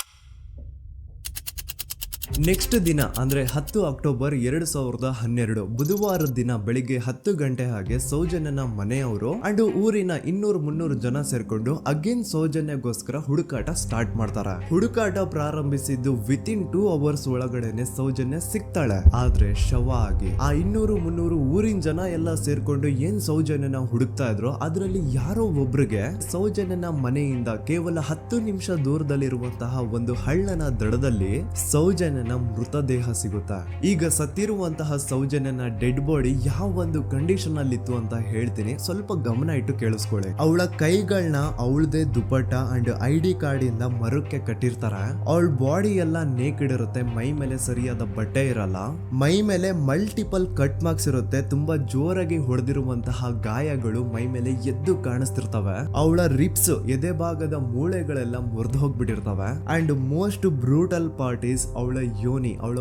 ನೆಕ್ಸ್ಟ್ ದಿನ ಅಂದ್ರೆ 10 ಅಕ್ಟೋಬರ್ 2012 ಬುಧವಾರದ ದಿನ ಬೆಳಿಗ್ಗೆ 10 ಗಂಟೆ ಹಾಗೆ ಸೌಜನ್ಯನ ಮನೆಯವರು ಅಂಡ್ ಊರಿನ 200-300 ಜನ ಸೇರ್ಕೊಂಡು ಅಗೇನ್ ಸೌಜನ್ಯಗೋಸ್ಕರ ಹುಡುಕಾಟ ಸ್ಟಾರ್ಟ್ ಮಾಡ್ತಾರ. ಹುಡುಕಾಟ ಪ್ರಾರಂಭಿಸಿದ್ದು ವಿತಿನ್ 2 ಅವರ್ಸ್ ಒಳಗಡೆನೆ ಸೌಜನ್ಯ ಸಿಗ್ತಾಳೆ. ಆದ್ರೆ ಶವ ಆಗಿ ಆ 200-300 ಊರಿನ ಜನ ಎಲ್ಲ ಸೇರ್ಕೊಂಡು ಏನ್ ಸೌಜನ್ಯನ ಹುಡುಕ್ತಾ ಇದ್ರು ಅದರಲ್ಲಿ ಯಾರೋ ಒಬ್ರಿಗೆ ಸೌಜನ್ಯನ ಮನೆಯಿಂದ ಕೇವಲ 10 ನಿಮಿಷ ದೂರದಲ್ಲಿರುವಂತಹ ಒಂದು ಹಳ್ಳನ ದಡದಲ್ಲಿ ಸೌಜನ್ಯ ಮೃತದೇಹ ಸಿಗುತ್ತಾ. ಈಗ ಸತ್ತಿರುವಂತಹ ಸೌಜನ್ಯನ ಡೆಡ್ ಬಾಡಿ ಯಾವ ಒಂದು ಕಂಡೀಷನ್ ಅಲ್ಲಿ ಇತ್ತು ಅಂತ ಹೇಳ್ತೀನಿ, ಸ್ವಲ್ಪ ಗಮನ ಇಟ್ಟು ಕೇಳಿಸ್ಕೊಳ್ಳಿ. ಅವಳ ಕೈಗಳನ್ನ ಅವಳದೇ ದುಪಟ್ಟ ಅಂಡ್ ID ಕಾರ್ಡ್ ಇಂದ ಮರಕ್ಕೆ ಕಟ್ಟಿರ್ತಾರ. ಅವಳ ಬಾಡಿ ಎಲ್ಲ ನೇಕಿಡ್ ಇರುತ್ತೆ, ಮೈ ಮೇಲೆ ಸರಿಯಾದ ಬಟ್ಟೆ ಇರಲ್ಲ, ಮೈ ಮೇಲೆ ಮಲ್ಟಿಪಲ್ ಕಟ್ ಮಾರ್ಕ್ಸ್ ಇರುತ್ತೆ, ತುಂಬಾ ಜೋರಾಗಿ ಹೊಡೆದಿರುವಂತಹ ಗಾಯಗಳು ಮೈ ಮೇಲೆ ಎದ್ದು ಕಾಣಿಸ್ತಿರ್ತವೆ. ಅವಳ ರಿಪ್ಸ್ ಎದೆ ಭಾಗದ ಮೂಳೆಗಳೆಲ್ಲ ಮುರಿದು ಹೋಗ್ಬಿಟ್ಟಿರ್ತವೆ. And most brutal part is ಅವಳ ಯೋನಿ, ಅವಳ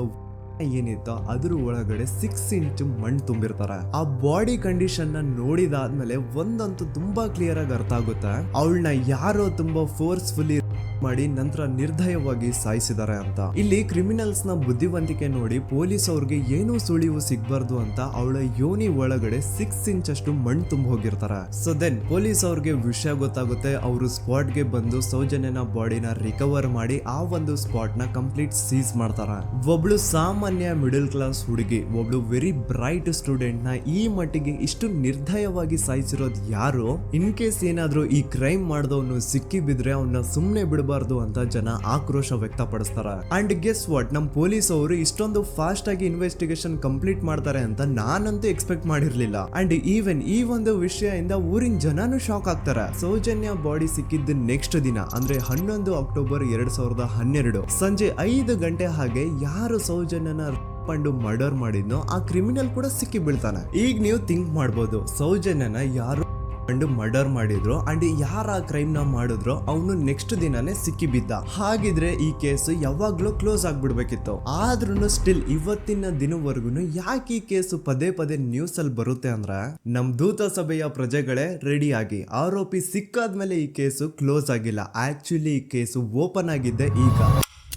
ಏನಿತ್ತೋ ಅದ್ರ ಒಳಗಡೆ 6 ಇಂಚ್ ಮಣ್ಣು ತುಂಬಿರ್ತಾರೆ. ಆ ಬಾಡಿ ಕಂಡೀಷನ್ ನ ನೋಡಿದಾದ್ಮೇಲೆ ಒಂದಂತೂ ತುಂಬಾ ಕ್ಲಿಯರ್ ಆಗಿ ಅರ್ಥ ಆಗುತ್ತೆ, ಅವಳನ್ನ ಯಾರೋ ತುಂಬಾ ಫೋರ್ಸ್ಫುಲಿ ಮಾಡಿ ನಂತರ ನಿರ್ದಯವಾಗಿ ಸಾಯಿಸಿದ್ದಾರೆ ಅಂತ. ಇಲ್ಲಿ ಕ್ರಿಮಿನಲ್ಸ್ ನ ಬುದ್ಧಿವಂತಿಕೆ ನೋಡಿ ಪೊಲೀಸ್ ಅವ್ರಿಗೆ ಏನೂ ಸುಳಿವು ಸಿಗ್ಬಾರ್ದು ಅಂತ ಅವಳ ಯೋನಿ ಒಳಗಡೆ 6 ಇಂಚ್ ಅಷ್ಟು ಮಣ್ಣು ತುಂಬ ಹೋಗಿರ್ತಾರೆ. ಸೊ ದೆನ್ ಪೊಲೀಸ್ ಅವ್ರಿಗೆ ವಿಷಯ ಗೊತ್ತಾಗುತ್ತೆ. ಅವರು ಸ್ಪಾಟ್ ಗೆ ಬಂದು ಸೌಜನ್ಯನ ಬಾಡಿನ ರಿಕವರ್ ಮಾಡಿ ಆ ಒಂದು ಸ್ಪಾಟ್ ನ ಕಂಪ್ಲೀಟ್ ಸೀಸ್ ಮಾಡ್ತಾರೆ. ಒಬ್ಳು ಸಾಮಾನ್ಯ ಮಿಡಲ್ ಕ್ಲಾಸ್ ಹುಡುಗಿ, ಒಬ್ಳು ವೆರಿ ಬ್ರೈಟ್ ಸ್ಟೂಡೆಂಟ್ ನ ಈ ಮಟ್ಟಿಗೆ ಇಷ್ಟು ನಿರ್ದಯವಾಗಿ ಸಾಯಿಸಿರೋದು ಯಾರು? ಇನ್ ಕೇಸ್ ಏನಾದ್ರೂ ಈ ಕ್ರೈಮ್ ಮಾಡಿದವನು ಸಿಕ್ಕಿ ಬಿದ್ರೆ ಅವನ್ನ ಸುಮ್ನೆ ಬಿಡಬಾರ್ದು ಅಂತ ಜನ ಆಕ್ರೋಶ ವ್ಯಕ್ತಪಡಿಸ್ತಾರೆ. ಅಂಡ್ ಗೆಸ್ ವಾಟ್, ನಮ್ ಪೊಲೀಸ್ ಅವರು ಇಷ್ಟೊಂದು ಫಾಸ್ಟ್ ಆಗಿ ಇನ್ವೆಸ್ಟಿಗೇಷನ್ ಕಂಪ್ಲೀಟ್ ಮಾಡ್ತಾರೆ ಅಂತ ನಾನಂತೂ ಎಕ್ಸ್ಪೆಕ್ಟ್ ಮಾಡಿರ್ಲಿಲ್ಲ. ಅಂಡ್ ಈವನ್ ಈ ಒಂದು ವಿಷಯದಿಂದ ಊರಿನ ಜನನು ಶಾಕ್ ಆಗ್ತಾರೆ. ಸೌಜನ್ಯ ಬಾಡಿ ಸಿಕ್ಕಿದ್ದ ನೆಕ್ಸ್ಟ್ ದಿನ ಅಂದ್ರೆ 11 ಅಕ್ಟೋಬರ್ 2012 ಸಂಜೆ 5 ಗಂಟೆ ಹಾಗೆ ಯಾರು ಸೌಜನ್ಯನ ಪಂಡು ಮರ್ಡರ್ ಮಾಡಿದ್ನೋ ಆ ಕ್ರಿಮಿನಲ್ ಕೂಡ ಸಿಕ್ಕಿ ಬೀಳ್ತಾನೆ. ಈಗ ನೀವು ಥಿಂಕ್ ಮಾಡ್ಬೋದು, ಸೌಜನ್ಯನ ಯಾರು ಮರ್ಡರ್ ಮಾಡಿದ್ರು ಅಂಡ್ ಯಾರ ಕ್ರೈಮ್ ನ ಮಾಡಿದ್ರು ಅವನು ನೆಕ್ಸ್ಟ್ ದಿನಾನೇ ಸಿಕ್ಕಿ ಬಿದ್ದ. ಹಾಗಿದ್ರೆ ಈ ಕೇಸ್ ಯಾವಾಗ್ಲೂ ಕ್ಲೋಸ್ ಆಗ್ಬಿಡ್ಬೇಕಿತ್ತು. ಆದ್ರೂ ಸ್ಟಿಲ್ ಇವತ್ತಿನ ದಿನವರೆಗೂ ಯಾಕೆ ಈ ಕೇಸು ಪದೇ ಪದೇ ನ್ಯೂಸ್ ಅಲ್ಲಿ ಬರುತ್ತೆ ಅಂದ್ರೆ, ನಮ್ ದೂತ ಸಭೆಯ ಪ್ರಜೆಗಳೇ ರೆಡಿ ಆಗಿ, ಆರೋಪಿ ಸಿಕ್ಕಾದ್ಮೇಲೆ ಈ ಕೇಸು ಕ್ಲೋಸ್ ಆಗಿಲ್ಲ. ಆಕ್ಚುಲಿ ಈ ಕೇಸು ಓಪನ್ ಆಗಿದ್ದೆ ಈಗ.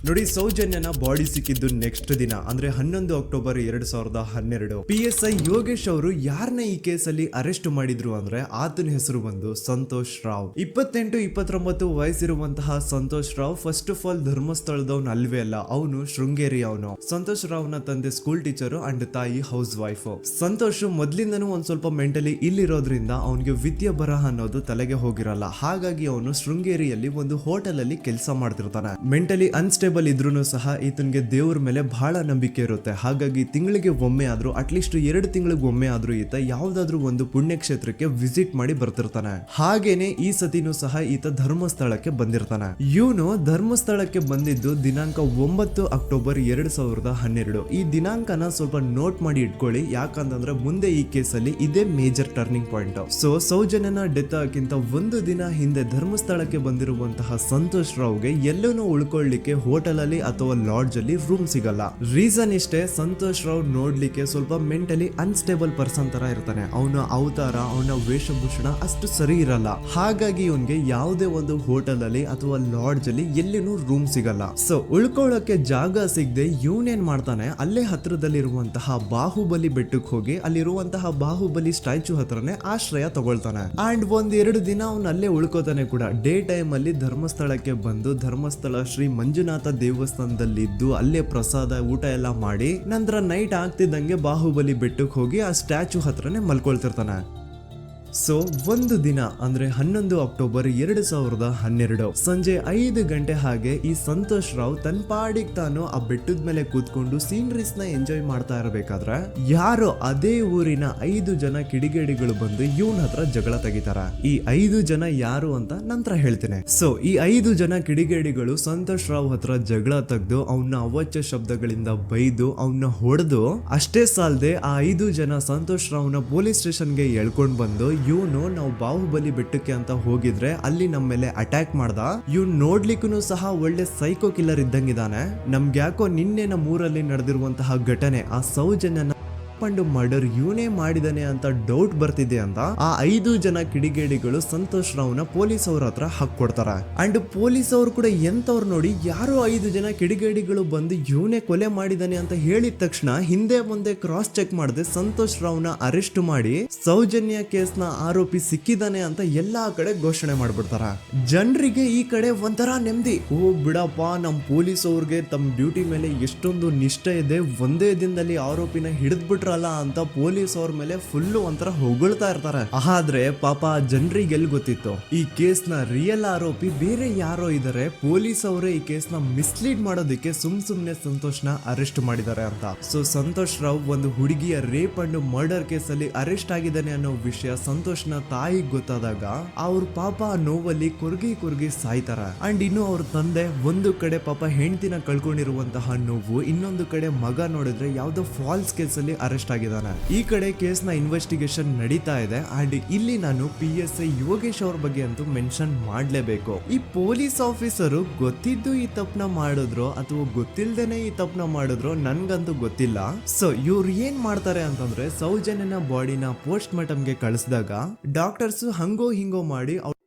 ನೋಡಿ, ಸೌಜನ್ಯನ ಬಾಡಿ ಸಿಕ್ಕಿದ್ದು ನೆಕ್ಸ್ಟ್ ದಿನ ಅಂದ್ರೆ 11 ಅಕ್ಟೋಬರ್ 2012. PSI ಯೋಗೇಶ್ ಅವರು ಯಾರನ್ನ ಈ ಕೇಸಲ್ಲಿ ಅರೆಸ್ಟ್ ಮಾಡಿದ್ರು ಅಂದ್ರೆ ಆತನ ಹೆಸರು ಬಂದು ಸಂತೋಷ್ ರಾವ್. 28-29 ವಯಸ್ಸಿರುವಂತಹ Santosh Rao first of all ಧರ್ಮಸ್ಥಳದವನು ಅಲ್ವೇ ಅಲ್ಲ, ಅವನು ಶೃಂಗೇರಿ ಅವನು. ಸಂತೋಷ್ ರಾವ್ ನ ತಂದೆ ಸ್ಕೂಲ್ ಟೀಚರ್ ಅಂಡ್ ತಾಯಿ ಹೌಸ್ ವೈಫ್. ಸಂತೋಷ್ ಮೊದ್ಲಿಂದನೂ ಒಂದ್ ಸ್ವಲ್ಪ ಮೆಂಟಲಿ ಇಲ್ಲಿರೋದ್ರಿಂದ ಅವನಿಗೆ ವಿದ್ಯೆ ಬರಹ ಅನ್ನೋದು ತಲೆಗೆ ಹೋಗಿರಲ್ಲ. ಹಾಗಾಗಿ ಅವನು ಶೃಂಗೇರಿಯಲ್ಲಿ ಒಂದು ಹೋಟೆಲ್ ಅಲ್ಲಿ ಕೆಲಸ ಮಾಡ್ತಿರ್ತಾನೆ. ಮೆಂಟಲಿ ಅನ್ಸ್ಟೇಬಲ್ ಇದ್ರೂ ಸಹ ಈತನಿಗೆ ದೇವ್ರ ಮೇಲೆ ಬಹಳ ನಂಬಿಕೆ ಇರುತ್ತೆ. ಹಾಗಾಗಿ ತಿಂಗಳಿಗೆ ಒಮ್ಮೆ ಆದ್ರೂ, ಅಟ್ಲೀಸ್ಟ್ 2 ತಿಂಗಳಿಗೆ ಒಮ್ಮೆ ಆದ್ರೂ ಈತ ಯಾವ್ದಾದ್ರು ಒಂದು ಪುಣ್ಯಕ್ಷೇತ್ರಕ್ಕೆ ವಿಸಿಟ್ ಮಾಡಿ ಬರ್ತಿರ್ತಾನೆ. ಹಾಗೇನೆ ಈ ಸತಿನೂ ಸಹ ಈತ ಧರ್ಮಸ್ಥಳಕ್ಕೆ ಬಂದಿರ್ತಾನೆ. ಇವನು ಧರ್ಮಸ್ಥಳಕ್ಕೆ ಬಂದಿದ್ದು ದಿನಾಂಕ 9 ಅಕ್ಟೋಬರ್ 2012. ಈ ದಿನಾಂಕನ ಸ್ವಲ್ಪ ನೋಟ್ ಮಾಡಿ ಇಟ್ಕೊಳ್ಳಿ, ಯಾಕಂತಂದ್ರೆ ಮುಂದೆ ಈ ಕೇಸಲ್ಲಿ ಇದೇ ಮೇಜರ್ ಟರ್ನಿಂಗ್ ಪಾಯಿಂಟ್. ಸೊ ಸೌಜನ್ಯನ ಡೆತ್ ಆಗಿಂತ ಒಂದು ದಿನ ಹಿಂದೆ ಧರ್ಮಸ್ಥಳಕ್ಕೆ ಬಂದಿರುವಂತಹ ಸಂತೋಷ್ ರಾವ್ಗೆ ಎಲ್ಲೂ ಉಳ್ಕೊಳ್ಳಿಕ್ಕೆ ಹೋಟೆಲ್ ಅಲ್ಲಿ ಅಥವಾ ಲಾಡ್ಜ್ ಅಲ್ಲಿ ರೂಮ್ ಸಿಗಲ್ಲ. ರೀಸನ್ ಇಷ್ಟೇ, ಸಂತೋಷ್ ರಾವ್ ನೋಡ್ಲಿಕ್ಕೆ ಸ್ವಲ್ಪ ಮೆಂಟಲಿ ಅನ್ಸ್ಟೇಬಲ್ ಪರ್ಸನ್ ತರ ಇರ್ತಾನೆ. ಅವನ ಅವತಾರ, ಅವನ ವೇಷಭೂಷಣ ಅಷ್ಟು ಸರಿ ಇರಲ್ಲ. ಹಾಗಾಗಿ ಇವನ್ಗೆ ಯಾವುದೇ ಒಂದು ಹೋಟೆಲ್ ಅಲ್ಲಿ ಅಥವಾ ಲಾಡ್ಜ್ ಅಲ್ಲಿ ಎಲ್ಲಿನೂ ರೂಮ್ ಸಿಗಲ್ಲ. ಸೊ ಉಳ್ಕೊಳ್ಳೋಕೆ ಜಾಗ ಸಿಗದೆ ಇವನೇನ್ ಮಾಡ್ತಾನೆ, ಅಲ್ಲೇ ಹತ್ರದಲ್ಲಿರುವಂತಹ ಬಾಹುಬಲಿ ಬೆಟ್ಟಕ್ಕೆ ಹೋಗಿ ಅಲ್ಲಿರುವಂತಹ ಬಾಹುಬಲಿ ಸ್ಟ್ಯಾಚು ಹತ್ರನೇ ಆಶ್ರಯ ತಗೊಳ್ತಾನೆ. ಅಂಡ್ 1-2 ದಿನ ಅವನು ಅಲ್ಲೇ ಉಳ್ಕೋತಾನೆ ಕೂಡ. ಡೇ ಟೈಮ್ ಅಲ್ಲಿ ಧರ್ಮಸ್ಥಳಕ್ಕೆ ಬಂದು ಧರ್ಮಸ್ಥಳ ಶ್ರೀ ಮಂಜುನಾಥ ದೇವಸ್ಥಾನದಲ್ಲಿದ್ದು ಅಲ್ಲೇ ಪ್ರಸಾದ ಊಟ ಎಲ್ಲ ಮಾಡಿ ನಂತರ ನೈಟ್ ಆಗ್ತಿದ್ದಂಗೆ ಬಾಹುಬಲಿ ಬೆಟ್ಟಕ್ಕೆ ಹೋಗಿ ಆ ಸ್ಟ್ಯಾಚು ಹತ್ರನೇ ಮಲ್ಕೊಳ್ತಿರ್ತಾನೆ. ಸೊ ಒಂದು ದಿನ ಅಂದ್ರೆ 11 ಅಕ್ಟೋಬರ್ 2012 ಸಂಜೆ 5 ಗಂಟೆ ಹಾಗೆ ಈ ಸಂತೋಷ್ ರಾವ್ ತನ್ನ ಪಾಡಿಗೆ ತಾನು ಆ ಬೆಟ್ಟದ ಮೇಲೆ ಕೂತ್ಕೊಂಡು ಸೀನರೀಸ್ ನ ಎಂಜಾಯ್ ಮಾಡ್ತಾ ಇರಬೇಕಾದ್ರೆ ಯಾರೋ ಅದೇ ಊರಿನ 5 ಜನ ಕಿಡಿಗೇಡಿಗಳು ಬಂದು ಇವನ್ ಹತ್ರ ಜಗಳ ತೆಗಿತಾರ. ಈ 5 ಜನ ಯಾರು ಅಂತ ನಂತರ ಹೇಳ್ತೇನೆ. ಸೊ ಈ 5 ಜನ ಕಿಡಿಗೇಡಿಗಳು ಸಂತೋಷ್ ರಾವ್ ಹತ್ರ ಜಗಳ ತೆಗೆದು ಅವನ್ನ ಅವಾಚ್ಯ ಶಬ್ದಗಳಿಂದ ಬೈದು ಅವನ್ನ ಹೊಡೆದು, ಅಷ್ಟೇ ಸಾಲದೆ ಆ 5 ಜನ ಸಂತೋಷ್ ರಾವ್ನ ಪೊಲೀಸ್ ಸ್ಟೇಷನ್ಗೆ ಎಳ್ಕೊಂಡ್ ಬಂದು ಇವನು ನಾವು ಬಾಹುಬಲಿ ಬೆಟ್ಟಕ್ಕೆ ಅಂತ ಹೋಗಿದ್ರೆ ಅಲ್ಲಿ ನಮ್ಮ ಮೇಲೆ ಅಟ್ಯಾಕ್ ಮಾಡ್ದ, ಇವ್ನು ನೋಡ್ಲಿಕ್ಕೂ ಸಹ ಒಳ್ಳೆ ಸೈಕೋ ಕಿಲ್ಲರ್ ಇದ್ದಂಗಿದಾನೆ, ನಮ್ಗೆ ಯಾಕೋ ನಿನ್ನೆ ನಮ್ಮ ಊರಲ್ಲಿ ನಡೆದಿರುವಂತಹ ಘಟನೆ ಆ ಸೌಜನ್ಯನ ಪಂಡು ಮರ್ಡರ್ ಇವನೇ ಮಾಡಿದಾನೆ ಅಂತ ಡೌಟ್ ಬರ್ತಿದೆ ಅಂತ ಆ 5 ಜನ ಕಿಡಿಗೇಡಿಗಳು ಸಂತೋಷ್ ರಾವ್ನ ಪೊಲೀಸ್ ಅವ್ರ ಹತ್ರ ಹಾಕೊಡ್ತಾರ. ಅಂಡ್ ಪೊಲೀಸ್ ಅವ್ರು ಕೂಡ ಎಂತವ್ರು ನೋಡಿ, ಯಾರೋ 5 ಜನ ಕಿಡಿಗೇಡಿಗಳು ಬಂದು ಇವನೇ ಕೊಲೆ ಮಾಡಿದಾನೆ ಅಂತ ಹೇಳಿದ ತಕ್ಷಣ ಹಿಂದೆ ಮುಂದೆ ಕ್ರಾಸ್ ಚೆಕ್ ಮಾಡದೆ ಸಂತೋಷ್ ರಾವ್ನ ಅರೆಸ್ಟ್ ಮಾಡಿ ಸೌಜನ್ಯ ಕೇಸ್ನ ಆರೋಪಿ ಸಿಕ್ಕಿದಾನೆ ಅಂತ ಎಲ್ಲಾ ಕಡೆ ಘೋಷಣೆ ಮಾಡ್ಬಿಡ್ತಾರ. ಜನರಿಗೆ ಈ ಕಡೆ ಒಂಥರ ನೆಮ್ಮದಿ, ಓ ಬಿಡಪ್ಪ ನಮ್ ಪೊಲೀಸ್ ಅವ್ರಿಗೆ ತಮ್ಮ ಡ್ಯೂಟಿ ಮೇಲೆ ಎಷ್ಟೊಂದು ನಿಷ್ಠೆ ಇದೆ, ಒಂದೇ ದಿನದಲ್ಲಿ ಆರೋಪಿನ ಹಿಡಿದ್ಬಿಟ್ರಲ್ಲ ಅಂತ ಪೊಲೀಸ್ ಅವ್ರ ಮೇಲೆ ಫುಲ್ ಒಂಥರ ಹೊಗಳ್ತಾ ಇರ್ತಾರೆ. ಆದ್ರೆ ಪಾಪ ಜನರಿಗೆ ಎಲ್ಲಿ ಗೊತ್ತಿತ್ತು ಈ ಕೇಸ್ ನ ರಿಯಲ್ ಆರೋಪಿ ಬೇರೆ ಯಾರೋ ಇದಾರೆ, ಪೊಲೀಸ್ ಅವರೇ ಈ ಕೇಸ್ ನ ಮಿಸ್ಲೀಡ್ ಮಾಡೋದಕ್ಕೆ ಸುಮ್ನೆ ಸಂತೋಷ್ ನ ಅರೆಸ್ಟ್ ಮಾಡಿದ್ದಾರೆ ಅಂತ. ಸೊ ಸಂತೋಷ್ ರಾವ್ ಒಂದು ಹುಡುಗಿಯ ರೇಪ್ ಅಂಡ್ ಮರ್ಡರ್ ಕೇಸ್ ಅಲ್ಲಿ ಅರೆಸ್ಟ್ ಆಗಿದ್ದಾನೆ ಅನ್ನೋ ವಿಷಯ ಸಂತೋಷ್ ನ ತಾಯಿಗೆ ಗೊತ್ತಾದಾಗ ಅವ್ರ ಪಾಪ ನೋವಲ್ಲಿ ಕುರ್ಗಿ ಸಾಯ್ತಾರ. ಅಂಡ್ ಇನ್ನು ಅವ್ರ ತಂದೆ ಒಂದು ಕಡೆ ಪಾಪ ಹೆಂಡತಿನ ಕಳ್ಕೊಂಡಿರುವಂತಹ ನೋವು, ಇನ್ನೊಂದು ಕಡೆ ಮಗ ನೋಡಿದ್ರೆ ಯಾವ್ದೋ ಫಾಲ್ಸ್ ಕೇಸ್ ಅಲ್ಲಿ ಅರೆಸ್ಟ್ ಆಗಿದ್ದಾನೆ. ಈ ಕಡೆ ಕೇಸ್ ನ ಇನ್ವೆಸ್ಟಿಗೇಷನ್ ನಡೀತಾ ಇದೆ. ಅಂಡ್ ಇಲ್ಲಿ ನಾನು PSI ಯೋಗೇಶ್ ಅವ್ರ ಬಗ್ಗೆ ಅಂತೂ ಮೆನ್ಷನ್ ಮಾಡ್ಲೇಬೇಕು. ಈ ಪೊಲೀಸ್ ಆಫೀಸರು ಗೊತ್ತಿದ್ದು ಈ ತಪ್ಪನ ಮಾಡಿದ್ರು ಅಥವಾ ಗೊತ್ತಿಲ್ದೇನೆ ಈ ತಪ್ಪನ ಮಾಡಿದ್ರು ನನ್ಗಂತೂ ಗೊತ್ತಿಲ್ಲ. ಸೊ ಇವ್ರು ಏನ್ ಮಾಡ್ತಾರೆ ಅಂತಂದ್ರೆ, ಸೌಜನ್ಯನ ಬಾಡಿನ ಪೋಸ್ಟ್ ಮಾರ್ಟಮ್ ಗೆ ಕಳಿಸಿದಾಗ ಡಾಕ್ಟರ್ಸ್ ಹಂಗೋ ಹಿಂಗೋ ಮಾಡಿ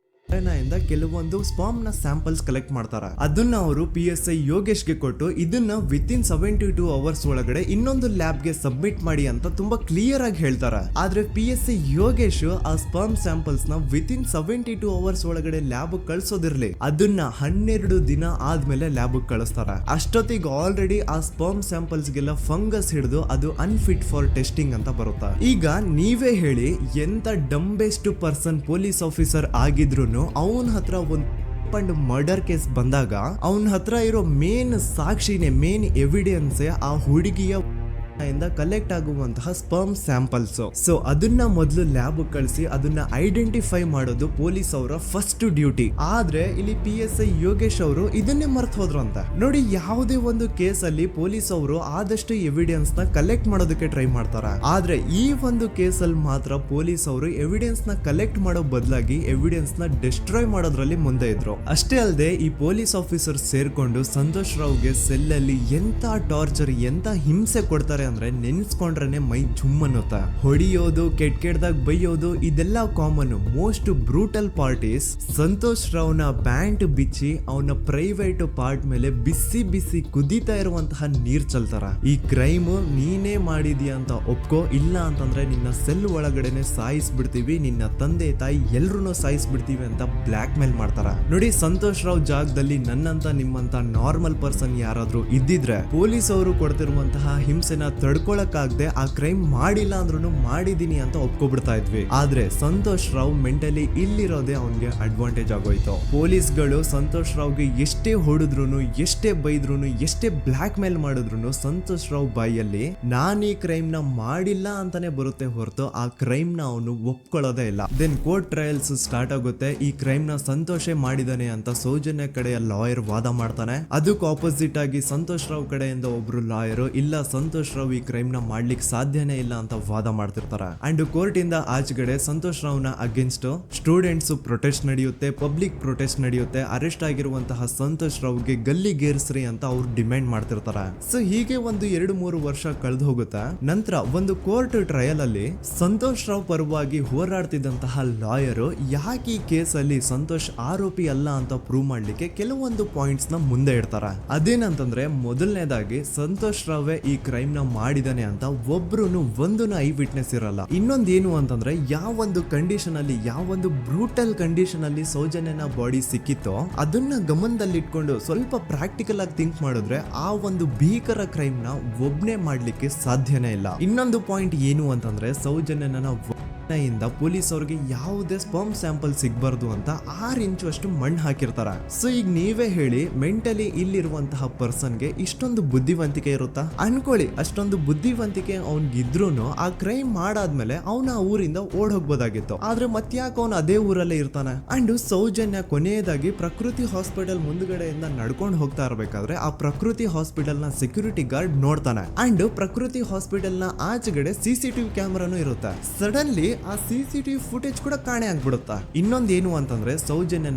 ಇಂದ ಕೆಲವೊಂದು ಸ್ಪರ್ಮ್ ನ ಸ್ಯಾಂಪಲ್ಸ್ ಕಲೆಕ್ಟ್ ಮಾಡ್ತಾರೆ. ಅದನ್ನ ಅವರು PSI ಯೋಗೇಶ್ಗೆ ಕೊಟ್ಟು ಇದನ್ನ ವಿತಿನ್ 72 ಅವರ್ಸ್ ಒಳಗಡೆ ಇನ್ನೊಂದು ಲ್ಯಾಬ್ ಗೆ ಸಬ್ಮಿಟ್ ಮಾಡಿ ಅಂತ ತುಂಬಾ ಕ್ಲಿಯರ್ ಆಗಿ ಹೇಳ್ತಾರೆ. ಆದ್ರೆ PSI ಯೋಗೇಶ್ ಆ ಸ್ಪರ್ಮ್ ಸ್ಯಾಂಪಲ್ಸ್ ನ ವಿತಿನ್ 72 ಅವರ್ಸ್ ಒಳಗಡೆ ಲ್ಯಾಬ್ ಕಳ್ಸೋದಿರ್ಲಿ, ಅದನ್ನ 12 ದಿನ ಆದ್ಮೇಲೆ ಲ್ಯಾಬ್ ಕಳಿಸ್ತಾರೆ. ಅಷ್ಟೊತ್ತಿಗೆ ಆಲ್ರೆಡಿ ಆ ಸ್ಪರ್ಮ್ ಸ್ಯಾಂಪಲ್ಸ್ ಗೆಲ್ಲ ಫಂಗಸ್ ಹಿಡಿದು ಅದು ಅನ್ಫಿಟ್ ಫಾರ್ ಟೆಸ್ಟಿಂಗ್ ಅಂತ ಬರುತ್ತೆ. ಈಗ ನೀವೇ ಹೇಳಿ, ಎಂತ ಡಂಬೆಸ್ಟ್ ಪರ್ಸನ್ ಪೊಲೀಸ್ ಆಫೀಸರ್ ಆಗಿದ್ರು ಅವನ ಹತ್ರ ಒಂದು ಮರ್ಡರ್ ಕೇಸ್ ಬಂದಾಗ ಅವನ ಹತ್ರ ಇರೋ ಮೇನ್ ಸಾಕ್ಷಿನೇ, ಮೇನ್ ಎವಿಡೆನ್ಸ್ ಆ ಹುಡುಗಿಯ ಇಂದ ಕಲೆಕ್ಟ್ ಆಗುವಂತಹ ಸ್ಪರ್ಮ್ ಸ್ಯಾಂಪಲ್ಸ್. ಸೊ ಅದನ್ನ ಮೊದಲು ಲ್ಯಾಬ್ ಕಳಿಸಿ ಅದನ್ನ ಐಡೆಂಟಿಫೈ ಮಾಡೋದು ಪೊಲೀಸ್ ಅವರ ಫಸ್ಟ್ ಡ್ಯೂಟಿ. ಆದ್ರೆ ಇಲ್ಲಿ PSI ಯೋಗೇಶ್ ಅವರು ಇದನ್ನೇ ಮರ್ತು ಹೋದ್ರು ಅಂತ ನೋಡಿ. ಯಾವುದೇ ಒಂದು ಕೇಸ್ ಅಲ್ಲಿ ಪೊಲೀಸ್ ಅವರು ಆದಷ್ಟು ಎವಿಡೆನ್ಸ್ ನ ಕಲೆಕ್ಟ್ ಮಾಡೋದಕ್ಕೆ ಟ್ರೈ ಮಾಡ್ತಾರೆ. ಆದ್ರೆ ಈ ಒಂದು ಕೇಸ್ ಅಲ್ಲಿ ಮಾತ್ರ ಪೊಲೀಸ್ ಅವರು ಎವಿಡೆನ್ಸ್ ನ ಕಲೆಕ್ಟ್ ಮಾಡೋ ಬದಲಾಗಿ ಎವಿಡೆನ್ಸ್ ನ ಡಿಸ್ಟ್ರಾಯ್ ಮಾಡೋದ್ರಲ್ಲಿ ಮುಂದೆ ಇದ್ರು. ಅಷ್ಟೇ ಅಲ್ಲದೆ ಈ ಪೊಲೀಸ್ ಆಫೀಸರ್ ಸೇರ್ಕೊಂಡು ಸಂತೋಷ್ ರಾವ್ಗೆ ಸೆಲ್ ಅಲ್ಲಿ ಎಂತ ಟಾರ್ಚರ್, ಎಂತ ಹಿಂಸೆ ಕೊಡ್ತಾರೆ ಅಂದ್ರೆ ನೆನ್ಸ್ಕೊಂಡ್ರೆ ಮೈ ಜುಮ್ ಅನ್ನುತ್ತ. ಹೊಡಿಯೋದು, ಕೆಟ್ಟದಾಗ ಬೈಯೋದು, ಇದೆಲ್ಲ common. Most brutal parties Santosh ರಾವ್ನ ಪ್ಯಾಂಟ್ ಬಿಚ್ಚಿ ಅವನ ಪ್ರೈವೇಟ್ ಪಾರ್ಟ್ ಮೇಲೆ ಬಿಸಿ ಬಿಸಿ ಕುದೀತಾ ಇರುವಂತಹ ನೀರ್ ಚಲ್ತಾರ. ಈ ಕ್ರೈಮ್ ನೀನೇ ಮಾಡಿದ್ಯಾ ಅಂತ ಒಪ್ಕೋ, ಇಲ್ಲ ಅಂತಂದ್ರೆ ನಿನ್ನ ಸೆಲ್ ಒಳಗಡೆನೆ ಸಾಯಿಸ್ಬಿಡ್ತೀವಿ, ನಿನ್ನ ತಂದೆ ತಾಯಿ ಎಲ್ರು ಸಾಯಿಸ್ಬಿಡ್ತೀವಿ ಅಂತ ಬ್ಲಾಕ್ ಮೇಲ್ ಮಾಡ್ತಾರ. ನೋಡಿ, ಸಂತೋಷ್ ರಾವ್ ಜಾಗದಲ್ಲಿ ನನ್ನಂತ ನಿಮ್ಮಂತ ನಾರ್ಮಲ್ ಪರ್ಸನ್ ಯಾರಾದ್ರೂ ಇದ್ದಿದ್ರೆ ಪೊಲೀಸ್ ಅವರು ಕೊಡ್ತಿರುವಂತಹ ಹಿಂಸೆನ ತಡ್ಕೊಳಕ್ಕಾಗದೆ ಆ ಕ್ರೈಮ್ ಮಾಡಿಲ್ಲ ಅಂದ್ರೂ ಮಾಡಿದೀನಿ ಅಂತ ಒಪ್ಕೊಬಿಡ್ತಾ ಇದ್ವಿ. ಆದ್ರೆ ಸಂತೋಷ್ ರಾವ್ ಮೆಂಟಲಿ ಇಲ್ಲಿರೋದೇ ಅವನ್ಗೆ ಅಡ್ವಾಂಟೇಜ್ ಆಗೋಯ್ತು. ಪೊಲೀಸ್ಗಳು ಸಂತೋಷ್ ರಾವ್ಗೆ ಎಷ್ಟೇ ಹೊಡೆದ್ರು, ಎಷ್ಟೇ ಬೈದ್ರು, ಎಷ್ಟೇ ಬ್ಲಾಕ್ ಮೇಲ್ ಮಾಡಿದ್ರು ಸಂತೋಷ್ ರಾವ್ ಬಾಯಲ್ಲಿ ನಾನ್ ಈ ಕ್ರೈಮ್ ನ ಮಾಡಿಲ್ಲ ಅಂತಾನೆ ಬರುತ್ತೆ ಹೊರತು ಆ ಕ್ರೈಮ್ ನ ಅವನು ಒಪ್ಕೊಳ್ಳೋದೇ ಇಲ್ಲ. ದೆನ್ ಕೋರ್ಟ್ ಟ್ರಯಲ್ಸ್ ಸ್ಟಾರ್ಟ್ ಆಗುತ್ತೆ. ಈ ಕ್ರೈಮ್ ನ ಸಂತೋಷೇ ಮಾಡಿದಾನೆ ಅಂತ ಸೌಜನ್ಯ ಕಡೆಯ ಲಾಯರ್ ವಾದ ಮಾಡ್ತಾನೆ. ಅದಕ್ಕೆ ಆಪೋಸಿಟ್ ಆಗಿ ಸಂತೋಷ್ ರಾವ್ ಕಡೆಯಿಂದ ಒಬ್ರು ಲಾಯರ್ ಇಲ್ಲ, ಸಂತೋಷ್ ರಾವ್ ಈ ಕ್ರೈಮ್ ನ ಮಾಡ್ಲಿಕ್ಕೆ ಸಾಧ್ಯನೇ ಇಲ್ಲ ಅಂತ ವಾದ ಮಾಡ್ತಿರ್ತಾರೆ. ಅಂಡ್ ಕೋರ್ಟ್ ಇಂದ ಆಚೆಗಡೆ ಸಂತೋಷ್ ರಾವ್ ನ ಅಗೇನ್ಸ್ಟ್ ಸ್ಟೂಡೆಂಟ್ಸ್ ಪ್ರೊಟೆಸ್ಟ್ ನಡೆಯುತ್ತೆ, ಪಬ್ಲಿಕ್ ಪ್ರೊಟೆಸ್ಟ್ ನಡೆಯುತ್ತೆ. ಅರೆಸ್ಟ್ ಆಗಿರುವಂತಹ ಸಂತೋಷ್ ರಾವ್ಗೆ ಗಲ್ಲಿಗೇರಿಸ್ರಿ ಅಂತ ಅವ್ರು ಡಿಮ್ಯಾಂಡ್ ಮಾಡ್ತಿರ್ತಾರೆ. ಸೊ ಹೀಗೆ ಒಂದು 2-3 ವರ್ಷ ಕಳೆದು ಹೋಗುತ್ತೆ. ನಂತರ ಒಂದು ಕೋರ್ಟ್ ಟ್ರಯಲ್ ಅಲ್ಲಿ ಸಂತೋಷ್ ರಾವ್ ಪರವಾಗಿ ಹೋರಾಡ್ತಿದ್ದಂತಹ ಲಾಯರ್ ಯಾಕೆ ಈ ಕೇಸ್ ಅಲ್ಲಿ ಸಂತೋಷ್ ಆರೋಪಿ ಅಲ್ಲ ಅಂತ ಪ್ರೂವ್ ಮಾಡ್ಲಿಕ್ಕೆ ಕೆಲವೊಂದು ಪಾಯಿಂಟ್ಸ್ ನ ಮುಂದೆ ಇಡ್ತಾರೆ. ಅದೇನಂತಂದ್ರೆ, ಮೊದಲನೇದಾಗಿ ಸಂತೋಷ್ ರಾವ್ ಈ ಕ್ರೈಮ್ ನ ಮಾಡಿದಾನೆ ಅಂತ ಒಬ್ರು ಒಂದೂನು ಐ ವಿಟ್ನೆಸ್ ಇರಲ್ಲ. ಇನ್ನೊಂದೇನು ಅಂತಂದ್ರೆ, ಯಾವೊಂದು ಕಂಡೀಷನ್ ಅಲ್ಲಿ, ಯಾವೊಂದು ಬ್ರೂಟಲ್ ಕಂಡೀಷನ್ ಅಲ್ಲಿ ಸೌಜನ್ಯನ ಬಾಡಿ ಸಿಕ್ಕಿತ್ತೋ ಅದನ್ನ ಗಮನದಲ್ಲಿಟ್ಕೊಂಡು ಸ್ವಲ್ಪ ಪ್ರಾಕ್ಟಿಕಲ್ ಆಗಿ ಥಿಂಕ್ ಮಾಡಿದ್ರೆ ಆ ಒಂದು ಭೀಕರ ಕ್ರೈಮ್ ನ ಒಬ್ನೇ ಮಾಡ್ಲಿಕ್ಕೆ ಸಾಧ್ಯನೇ ಇಲ್ಲ. ಇನ್ನೊಂದು ಪಾಯಿಂಟ್ ಏನು ಅಂತಂದ್ರೆ, ಸೌಜನ್ಯನ ಇಂದ ಪೊಲೀಸ್ ಅವ್ರಿಗೆ ಯಾವುದೇ ಸ್ಪರ್ಮ್ ಸ್ಯಾಂಪಲ್ ಸಿಗ್ಬಾರ್ದು ಅಂತ 6 ಇಂಚು ಅಷ್ಟು ಮಣ್ಣು ಹಾಕಿರ್ತಾರ. ಸೊ ಈಗ ನೀವೇ ಹೇಳಿ, ಮೆಂಟಲಿ ಇಲ್ಲಿರುವಂತಹ ಪರ್ಸನ್ಗೆ ಇಷ್ಟೊಂದು ಬುದ್ಧಿವಂತಿಕೆ ಇರುತ್ತಾ ಅನ್ಕೊಳ್ಳಿ. ಅಷ್ಟೊಂದು ಬುದ್ಧಿವಂತಿಕೆ ಅವ್ನಿಗಿದ್ರೂನು ಆ ಕ್ರೈಮ್ ಮಾಡಾದ್ಮೇಲೆ ಅವನ ಊರಿಂದ ಓಡ್ ಹೋಗ್ಬೋದಾಗಿತ್ತು. ಆದ್ರೆ ಮತ್ತ್ಯಾಕೆ ಅವನು ಅದೇ ಊರಲ್ಲೇ ಇರ್ತಾನೆ. ಅಂಡ್ ಸೌಜನ್ಯ ಕೊನೆಯದಾಗಿ ಪ್ರಕೃತಿ ಹಾಸ್ಪಿಟಲ್ ಮುಂದ್ಗಡೆಯಿಂದ ನಡ್ಕೊಂಡು ಹೋಗ್ತಾ ಇರ್ಬೇಕಾದ್ರೆ ಆ ಪ್ರಕೃತಿ ಹಾಸ್ಪಿಟಲ್ ನ ಸೆಕ್ಯೂರಿಟಿ ಗಾರ್ಡ್ ನೋಡ್ತಾನೆ. ಅಂಡ್ ಪ್ರಕೃತಿ ಹಾಸ್ಪಿಟಲ್ ನ ಆಚೆಗಡೆ CCTV ಕ್ಯಾಮರಾನು ಇರುತ್ತೆ. ಸಡನ್ಲಿ ಆ CCTV ಫುಟೇಜ್ ಕೂಡ ಕಾಣೆ ಆಗ್ಬಿಡುತ್ತಾ. ಇನ್ನೊಂದೇನು ಅಂತಂದ್ರೆ, ಸೌಜನ್ಯನ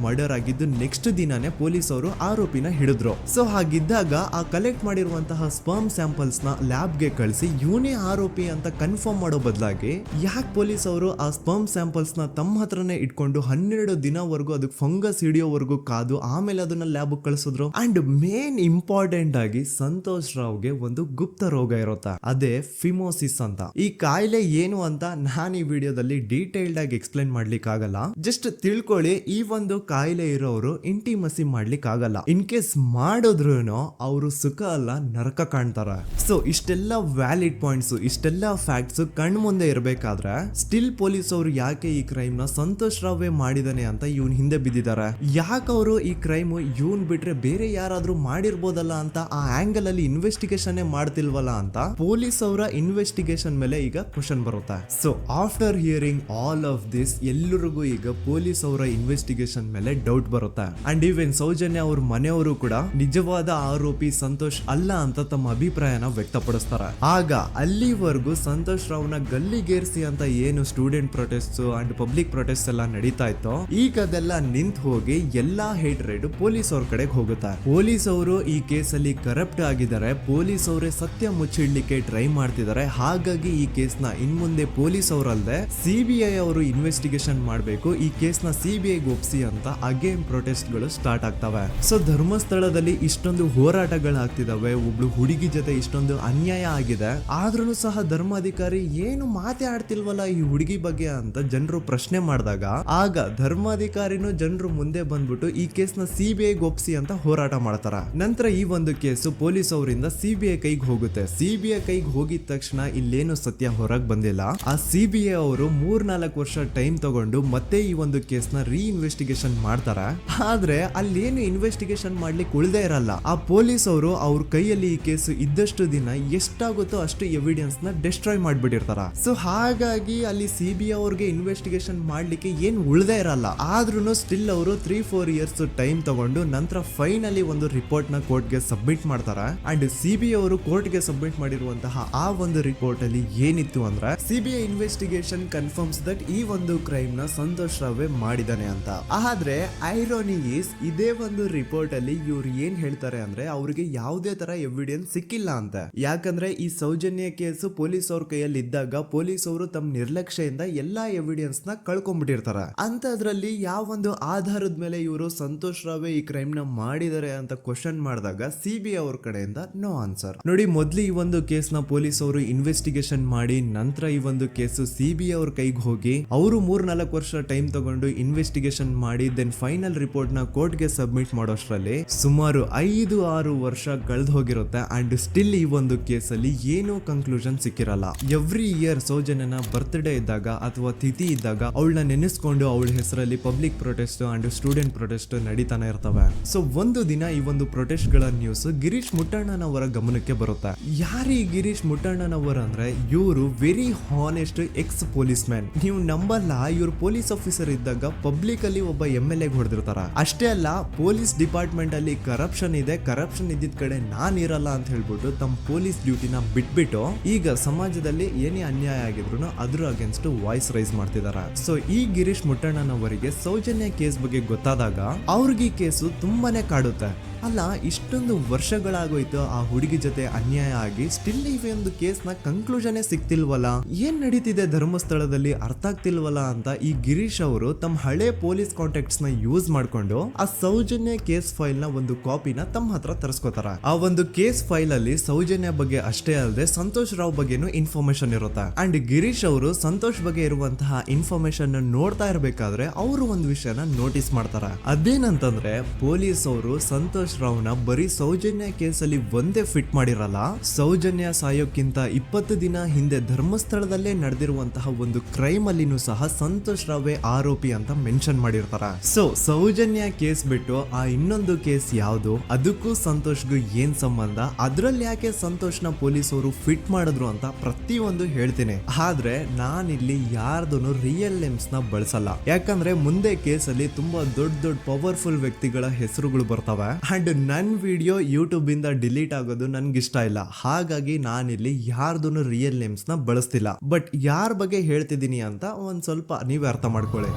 ಮರ್ಡರ್ ಆಗಿದ್ದು ನೆಕ್ಸ್ಟ್ ದಿನಾನೇ ಪೊಲೀಸ್ ಅವರು ಆರೋಪಿನ ಹಿಡಿದ್ರು. ಸೊ ಹಾಗಿದ್ದಾಗ ಆ ಕಲೆಕ್ಟ್ ಮಾಡಿರುವಂತಹ ಸ್ಪರ್ಮ್ ಸ್ಯಾಂಪಲ್ಸ್ ನ ಲ್ಯಾಬ್ ಗೆ ಕಳಿಸಿ ಇವನೇ ಆರೋಪಿ ಅಂತ ಕನ್ಫರ್ಮ್ ಮಾಡೋ ಬದಲಾಗಿ ಯಾಕೆ ಪೊಲೀಸ್ ಅವರು ಆ ಸ್ಪರ್ಮ್ ಸ್ಯಾಂಪಲ್ಸ್ ನ ತಮ್ಮ ಹತ್ರನೇ ಇಟ್ಕೊಂಡು 12 ದಿನವರೆಗೂ ಅದಕ್ಕೆ ಫಂಗಸ್ ಹಿಡಿಯೋವರೆಗೂ ಕಾದು ಆಮೇಲೆ ಅದನ್ನ ಲ್ಯಾಬ್ ಕಳಿಸಿದ್ರು. ಅಂಡ್ ಮೇನ್ ಇಂಪಾರ್ಟೆಂಟ್ ಆಗಿ ಸಂತೋಷ್ ರಾವ್ಗೆ ಒಂದು ಗುಪ್ತ ರೋಗ ಇರುತ್ತೆ, ಅದೇ ಫಿಮೋಸಿಸ್ ಅಂತ. ಈ ಕಾಯಿಲೆ ಏನು ಅಂತ ನಾನು ಈ ವಿಡಿಯೋದಲ್ಲಿ ಡೀಟೇಲ್ಡ್ ಆಗಿ ಎಕ್ಸ್ಪ್ಲೈನ್ ಮಾಡ್ಲಿಕ್ಕೆ ಆಗಲ್ಲ. ಜಸ್ಟ್ ತಿಳ್ಕೊಳ್ಳಿ, ಈ ಒಂದು ಕಾಯಿಲೆ ಇರೋರು ಇಂಟಿಮಸಿ ಮಾಡ್ಲಿಕ್ಕೆ ಆಗಲ್ಲ. ಇನ್ ಕೇಸ್ ಮಾಡಿದ್ರು ಅವರು ಸುಖ ಅಲ್ಲ ನರಕ ಕಾಣ್ತಾರ. ಸೊ ಇಷ್ಟೆಲ್ಲ ವ್ಯಾಲಿಡ್ ಪಾಯಿಂಟ್ಸ್, ಇಷ್ಟೆಲ್ಲ ಫ್ಯಾಕ್ಟ್ಸ್ ಕಣ್ ಮುಂದೆ ಇರಬೇಕಾದ್ರೆ ಸ್ಟಿಲ್ ಪೊಲೀಸ್ ಅವರು ಯಾಕೆ ಈ ಕ್ರೈಮ್ ನ ಸಂತೋಷ್ ರಾವೇ ಮಾಡಿದಾನೆ ಅಂತ ಇವನ್ ಹಿಂದೆ ಬಿದ್ದಿದ್ದಾರೆ. ಯಾಕೆ ಅವರು ಈ ಕ್ರೈಮ್ ಇವನ್ ಬಿಟ್ರೆ ಬೇರೆ ಯಾರಾದ್ರೂ ಮಾಡಿರ್ಬೋದಲ್ಲ ಅಂತ ಆ ಆಂಗಲ್ ಅಲ್ಲಿ ಇನ್ವೆಸ್ಟಿಗೇಷನ್ ಮಾಡ್ತಿಲ್ವಲ್ಲ ಅಂತ ಪೊಲೀಸ್ ಅವರ ಇನ್ವೆಸ್ಟಿಗೇಷನ್ ಮೇಲೆ ಈಗ ಕ್ವಶನ್ ಬರುತ್ತೆ. So after hearing all of this, ಎಲ್ಲರಿಗೂ ಈಗ ಪೊಲೀಸ್ ಅವರ ಇನ್ವೆಸ್ಟಿಗೇಷನ್ ಇನ್ವೆಸ್ಟಿಗೇಷನ್ ಮೇಲೆ ಡೌಟ್ ಬರುತ್ತೆ. ಅಂಡ್ ಈವನ್ ಸೌಜನ್ಯ ಅವ್ರ ಮನೆಯವರು ಕೂಡ ನಿಜವಾದ ಆರೋಪಿ ಸಂತೋಷ್ ಅಲ್ಲ ಅಂತ ತಮ್ಮ ಅಭಿಪ್ರಾಯನ ವ್ಯಕ್ತಪಡಿಸ್ತಾರೆ. ಆಗ ಅಲ್ಲಿವರೆಗೂ ಸಂತೋಷ್ ರಾವ್ನ ಗಲ್ಲಿಗೇರಿಸಿ ಅಂತ ಏನು student protest and public protest ಎಲ್ಲ ನಡೀತಾ ಇತ್ತು, ಈಗ ಅದೆಲ್ಲ ನಿಂತು ಹೋಗಿ ಎಲ್ಲಾ ಹೇಟ್ ರೈಡ್ ಪೊಲೀಸ್ ಅವ್ರ ಕಡೆಗೆ ಹೋಗುತ್ತೆ. ಪೊಲೀಸ್ ಅವರು ಈ ಕೇಸಲ್ಲಿ ಕರಪ್ಟ್ ಆಗಿದ್ದಾರೆ, ಪೊಲೀಸ್ ಅವರೇ ಸತ್ಯ ಮುಚ್ಚಿಡ್ಲಿಕ್ಕೆ ಟ್ರೈ ಮಾಡ್ತಿದ್ದಾರೆ. ಹಾಗಾಗಿ ಈ ಕೇಸ್ನ ಇನ್ಮುಂದೆ ಪೊಲೀಸ್ ಅವರಲ್ಲದೆ ಸಿಬಿಐ ಅವರು ಇನ್ವೆಸ್ಟಿಗೇಷನ್ ಮಾಡಬೇಕು, ಈ ಕೇಸ್ನ ಸಿಬಿಐ ಒಪ್ಸಿ ಅಂತ ಅಗೇನ್ ಪ್ರೊಟೆಸ್ಟ್ ಗಳು ಸ್ಟಾರ್ಟ್ ಆಗ್ತವೆ. ಸೊ ಧರ್ಮಸ್ಥಳದಲ್ಲಿ ಇಷ್ಟೊಂದು ಹೋರಾಟಗಳಾಗ್ತಿದಾವೆ, ಒಬ್ಳು ಹುಡುಗಿ ಜೊತೆ ಇಷ್ಟೊಂದು ಅನ್ಯಾಯ ಆಗಿದೆ, ಆದ್ರೂ ಸಹ ಧರ್ಮಾಧಿಕಾರಿ ಏನು ಮಾತೇ ಆಡ್ತಿಲ್ವಲ್ಲ ಈ ಹುಡುಗಿ ಬಗ್ಗೆ ಅಂತ ಜನರು ಪ್ರಶ್ನೆ ಮಾಡಿದಾಗ ಆಗ ಧರ್ಮಾಧಿಕಾರಿನೂ ಜನರು ಮುಂದೆ ಬಂದ್ಬಿಟ್ಟು ಈ ಕೇಸ್ನ ಸಿಬಿಐ ಒಪ್ಸಿ ಅಂತ ಹೋರಾಟ ಮಾಡ್ತಾರ. ನಂತರ ಈ ಒಂದು ಕೇಸು ಪೊಲೀಸ್ ಅವರಿಂದ ಸಿಬಿಐ ಕೈಗೆ ಹೋಗುತ್ತೆ. ಸಿಬಿಐ ಕೈಗೆ ಹೋಗಿದ ತಕ್ಷಣ ಇಲ್ಲೇನು ಸತ್ಯ ಹೊರಗೆ ಬಂದಿಲ್ಲ. ಆ ಸಿಬಿಐ ಅವರು 3-4 ವರ್ಷ ಟೈಮ್ ತಗೊಂಡು ಮತ್ತೆ ಈ ಒಂದು ಕೇಸ್ನ ರೀ ಇನ್ವೆಸ್ಟಿಗೇಷನ್ ಮಾಡ್ತಾರ. ಆದ್ರೆ ಅಲ್ಲೇನು ಇನ್ವೆಸ್ಟಿಗೇಷನ್ ಮಾಡ್ಲಿಕ್ಕೆ ಉಳ್ದೇ ಇರಲ್ಲ. ಆ ಪೊಲೀಸ್ ಅವರು ಅವ್ರ ಕೈಯಲ್ಲಿ ಈ ಕೇಸು ಇದ್ದಷ್ಟು ದಿನ ಎಷ್ಟಾಗುತ್ತೋ ಅಷ್ಟು ಎವಿಡೆನ್ಸ್ ನ ಡಿಸ್ಟ್ರಾಯ್ ಮಾಡ್ಬಿಟ್ಟಿರ್ತಾರ. ಸೊ ಹಾಗಾಗಿ ಅಲ್ಲಿ ಸಿಬಿಐ ಅವ್ರಿಗೆ ಇನ್ವೆಸ್ಟಿಗೇಷನ್ ಮಾಡ್ಲಿಕ್ಕೆ ಏನ್ ಉಳ್ದೇ ಇರಲ್ಲ. ಆದ್ರೂ ಸ್ಟಿಲ್ ಅವರು 3-4 ಇಯರ್ಸ್ ಟೈಮ್ ತಗೊಂಡು ನಂತರ ಫೈನಲಿ ಒಂದು ರಿಪೋರ್ಟ್ ನ ಕೋರ್ಟ್ ಗೆ ಸಬ್ಮಿಟ್ ಮಾಡ್ತಾರೆ. ಅಂಡ್ ಸಿಬಿಐ ಅವರು ಕೋರ್ಟ್ ಗೆ ಸಬ್ಮಿಟ್ ಮಾಡಿರುವಂತಹ ಆ ಒಂದು ರಿಪೋರ್ಟ್ ಅಲ್ಲಿ ಏನಿತ್ತು ಅಂದ್ರೆ ಸಿಬಿಐ ಇನ್ವೆಸ್ಟಿಗೇಷನ್ ಕನ್ಫರ್ಮ್ಸ್ ದಟ್ ಈ ಒಂದು ಕ್ರೈಮ್ ನ ಸಂತೋಷ್ ರಾವ್ ಮಾಡಿದಾನೆ ಅಂತ. ಆದ್ರೆ ಐರಾನಿ ಈಸ್ ಇದೇ ಒಂದು ರಿಪೋರ್ಟ್ ಅಲ್ಲಿ ಇವ್ರು ಏನ್ ಹೇಳ್ತಾರೆ ಅಂದ್ರೆ ಅವ್ರಿಗೆ ಯಾವುದೇ ತರ ಎವಿಡೆನ್ಸ್ ಸಿಕ್ಕಿಲ್ಲ ಅಂತ. ಯಾಕಂದ್ರೆ ಈ ಸೌಜನ್ಯ ಕೇಸು ಪೊಲೀಸ್ ಅವ್ರ ಕೈಯಲ್ಲಿ ಇದ್ದಾಗ ಪೊಲೀಸ್ ಅವರು ತಮ್ಮ ನಿರ್ಲಕ್ಷ್ಯದಿಂದ ಎಲ್ಲಾ ಎವಿಡೆನ್ಸ್ ನ ಕಳ್ಕೊಂಡ್ಬಿಟ್ಟಿರ್ತಾರೆ. ಅಂತದ್ರಲ್ಲಿ ಯಾವ ಒಂದು ಆಧಾರದ ಮೇಲೆ ಇವರು ಸಂತೋಷ್ ರಾವ್ ಈ ಕ್ರೈಮ್ ನ ಮಾಡಿದ್ದಾರೆ ಅಂತ ಕ್ವಶನ್ ಮಾಡಿದಾಗ ಸಿಬಿಐ ಅವ್ರ ಕಡೆಯಿಂದ ನೋ ಆನ್ಸರ್. ನೋಡಿ, ಮೊದ್ಲು ಈ ಒಂದು ಕೇಸ್ ನ ಪೊಲೀಸ್ ಅವರು ಇನ್ವೆಸ್ಟಿಗೇಷನ್ ಮಾಡಿ ನಂತರ ಈ ಒಂದು ಕೇಸು ಸಿಬಿಐ ಅವ್ರ ಕೈಗೆ ಹೋಗಿ ಅವರು 3-4 ವರ್ಷ ಟೈಮ್ ತಗೊಂಡು ಇನ್ವೆಸ್ಟಿಗೇಷನ್ ಮಾಡಿ ದೆನ್ ಫೈನಲ್ ರಿಪೋರ್ಟ್ ನ ಕೋರ್ಟ್ ಗೆ ಸಬ್ಮಿಟ್ ಮಾಡೋಷ್ಟ್ರಲ್ಲಿ ಸುಮಾರು 5-6 ವರ್ಷ ಕಳೆದು ಹೋಗಿರುತ್ತೆ. ಅಂಡ್ ಸ್ಟಿಲ್ ಈ ಒಂದು ಕೇಸಲ್ಲಿ ಏನೂ ಕನ್ಕ್ಲೂಷನ್ ಸಿಕ್ಕಿರಲ್ಲ. ಎವ್ರಿ ಇಯರ್ ಸೌಜನ್ಯನ ಬರ್ತ್ಡೇ ಇದ್ದಾಗ ಅಥವಾ ತಿಥಿ ಇದ್ದಾಗ ಅವಳನ್ನ ನೆನೆಸ್ಕೊಂಡು ಅವಳ ಹೆಸರಲ್ಲಿ public protest and student protest ನಡೀತಾನೆ ಇರ್ತವೆ. ಸೊ ಒಂದು ದಿನ ಈ ಒಂದು ಪ್ರೊಟೆಸ್ಟ್ ಗಳ ನ್ಯೂಸ್ ಗಿರೀಶ್ ಮುಟ್ಟಣ್ಣನವರ ಗಮನಕ್ಕೆ ಬರುತ್ತೆ. ಯಾರು ಈ ಗಿರೀಶ್ ಮುಟ್ಟಣ್ಣನವರ ಅಂದ್ರೆ ಇವರು very honest X police man. ನೀವು ನಂಬಲ್ಲ, ಇವ್ರು ಪೊಲೀಸ್ ಆಫೀಸರ್ ಇದ್ದಾಗ ಪಬ್ಲಿಕ್ ಅಲ್ಲಿ ಒಬ್ಬ MLA ಹೊಡೆದಿರ್ತಾರ. ಅಷ್ಟೇ ಅಲ್ಲ, ಪೊಲೀಸ್ ಡಿಪಾರ್ಟ್ಮೆಂಟ್ ಅಲ್ಲಿ ಕರಪ್ಷನ್ ಇದೆ, ಕರಪ್ಷನ್ ಇದ್ದಿದ್ ಕಡೆ ನಾನ್ ಇರಲ್ಲ ಅಂತ ಹೇಳ್ಬಿಟ್ಟು ತಮ್ಮ ಪೊಲೀಸ್ ಡ್ಯೂಟಿನ ಬಿಟ್ಬಿಟ್ಟು ಈಗ ಸಮಾಜದಲ್ಲಿ ಏನೇ ಅನ್ಯಾಯ ಆಗಿದ್ರು ಅದ್ರ ಅಗೇನ್ಸ್ಟ್ ವಾಯ್ಸ್ ರೈಸ್ ಮಾಡ್ತಿದಾರ. ಸೊ ಈ ಗಿರೀಶ್ ಮುಟ್ಟಣ್ಣನವರಿಗೆ ಸೌಜನ್ಯ ಕೇಸ್ ಬಗ್ಗೆ ಗೊತ್ತಾದಾಗ ಅವ್ರಿಗೆ ಈ ಕೇಸು ತುಂಬಾನೇ ಕಾಡುತ್ತೆ. ಅಲ್ಲ, ಇಷ್ಟೊಂದು ವರ್ಷಗಳಾಗೋಯ್ತು ಆ ಹುಡುಗಿ ಜೊತೆ ಅನ್ಯಾಯ ಆಗಿ, ಸ್ಟಿಲ್ ಈ ಒಂದು ಕೇಸ್ ನ ಕನ್ಕ್ಲೂಷನ್ ಸಿಕ್ತಿಲ್ವಲ್ಲ, ಏನ್ ನಡೀತಿದೆ ಧರ್ಮಸ್ಥಳದಲ್ಲಿ ಅರ್ಥ ಆಗ್ತಿಲ್ವಲ್ಲ ಅಂತ ಈ ಗಿರೀಶ್ ಅವರು ತಮ್ಮ ಹಳೆ ಪೊಲೀಸ್ ಕಾಂಟ್ಯಾಕ್ಟ್ಸ್ ನ ಯೂಸ್ ಮಾಡ್ಕೊಂಡು ಆ ಸೌಜನ್ಯ ಕೇಸ್ ಫೈಲ್ ನ ಒಂದು ಕಾಪಿನ ತಮ್ಮ ಹತ್ರ ತರಿಸ್ಕೋತಾರ. ಆ ಒಂದು ಕೇಸ್ ಫೈಲ್ ಅಲ್ಲಿ ಸೌಜನ್ಯ ಬಗ್ಗೆ ಅಷ್ಟೇ ಅಲ್ಲದೆ ಸಂತೋಷ್ ರಾವ್ ಬಗ್ಗೆನೂ ಇನ್ಫಾರ್ಮೇಶನ್ ಇರುತ್ತೆ. ಅಂಡ್ ಗಿರೀಶ್ ಅವರು ಸಂತೋಷ್ ಬಗ್ಗೆ ಇರುವಂತಹ ಇನ್ಫಾರ್ಮೇಶನ್ ನೋಡ್ತಾ ಇರ್ಬೇಕಾದ್ರೆ ಅವರು ಒಂದು ವಿಷಯನ ನೋಟಿಸ್ ಮಾಡ್ತಾರ. ಅದೇನಂತಂದ್ರೆ ಪೊಲೀಸ್ ಅವರು ಸಂತೋಷ್ ರಾವ್ನ ಬರೀ ಸೌಜನ್ಯ ಕೇಸಲ್ಲಿ ಒಂದೇ ಫಿಟ್ ಮಾಡಿರಲ್ಲ, ಸೌಜನ್ಯ ಸಾಯೋಕ್ಕಿಂತ 20 ದಿನ ಹಿಂದೆ ಧರ್ಮಸ್ಥಳದಲ್ಲೇ ನಡೆದಿರುವಂತಹ ಒಂದು ಕ್ರೈಮ್ ಅಲ್ಲಿನೂ ಸಹ ಸಂತೋಷ್ ರಾವ್ ಆರೋಪಿ ಅಂತ ಮೆನ್ಷನ್ ಮಾಡಿರ್ತಾರ. ಸೊ ಸೌಜನ್ಯ ಕೇಸ್ ಬಿಟ್ಟು ಆ ಇನ್ನೊಂದು ಕೇಸ್ ಯಾವುದು, ಅದಕ್ಕೂ ಸಂತೋಷ್ಗೂ ಏನ್ ಸಂಬಂಧ, ಅದ್ರಲ್ಲಿ ಯಾಕೆ ಸಂತೋಷ್ನ ಪೊಲೀಸ್ ಅವರು ಫಿಟ್ ಮಾಡಿದ್ರು ಅಂತ ಪ್ರತಿಯೊಂದು ಹೇಳ್ತೀನಿ. ಆದ್ರೆ ನಾನಿಲ್ಲಿ ಯಾರ್ದೂ ರಿಯಲ್ ನೇಮ್ಸ್ ನ ಬಳಸಲ್ಲ. ಯಾಕಂದ್ರೆ ಮುಂದೆ ಕೇಸಲ್ಲಿ ತುಂಬಾ ದೊಡ್ಡ ಪವರ್ಫುಲ್ ವ್ಯಕ್ತಿಗಳ ಹೆಸರುಗಳು ಬರ್ತವೆ. ಅಂಡ್ ನನ್ ವಿಡಿಯೋ ಯೂಟ್ಯೂಬ್ ಇಂದ ಡಿಲೀಟ್ ಆಗೋದು ನನ್ಗೆ ಇಷ್ಟ ಇಲ್ಲ. ಹಾಗಾಗಿ ನಾನಿಲ್ಲಿ ಯಾರ್ದೂ ರಿಯಲ್ ನೇಮ್ಸ್ ನ ಬಳಸ್ತಿಲ್ಲ. ಬಟ್ ಯಾರ ಬಗ್ಗೆ ಹೇಳ್ತಿದ್ದೀನಿ ಅಂತ ಒಂದ್ ಸ್ವಲ್ಪ ನೀವೇ ಅರ್ಥ ಮಾಡ್ಕೊಳ್ಳಿ.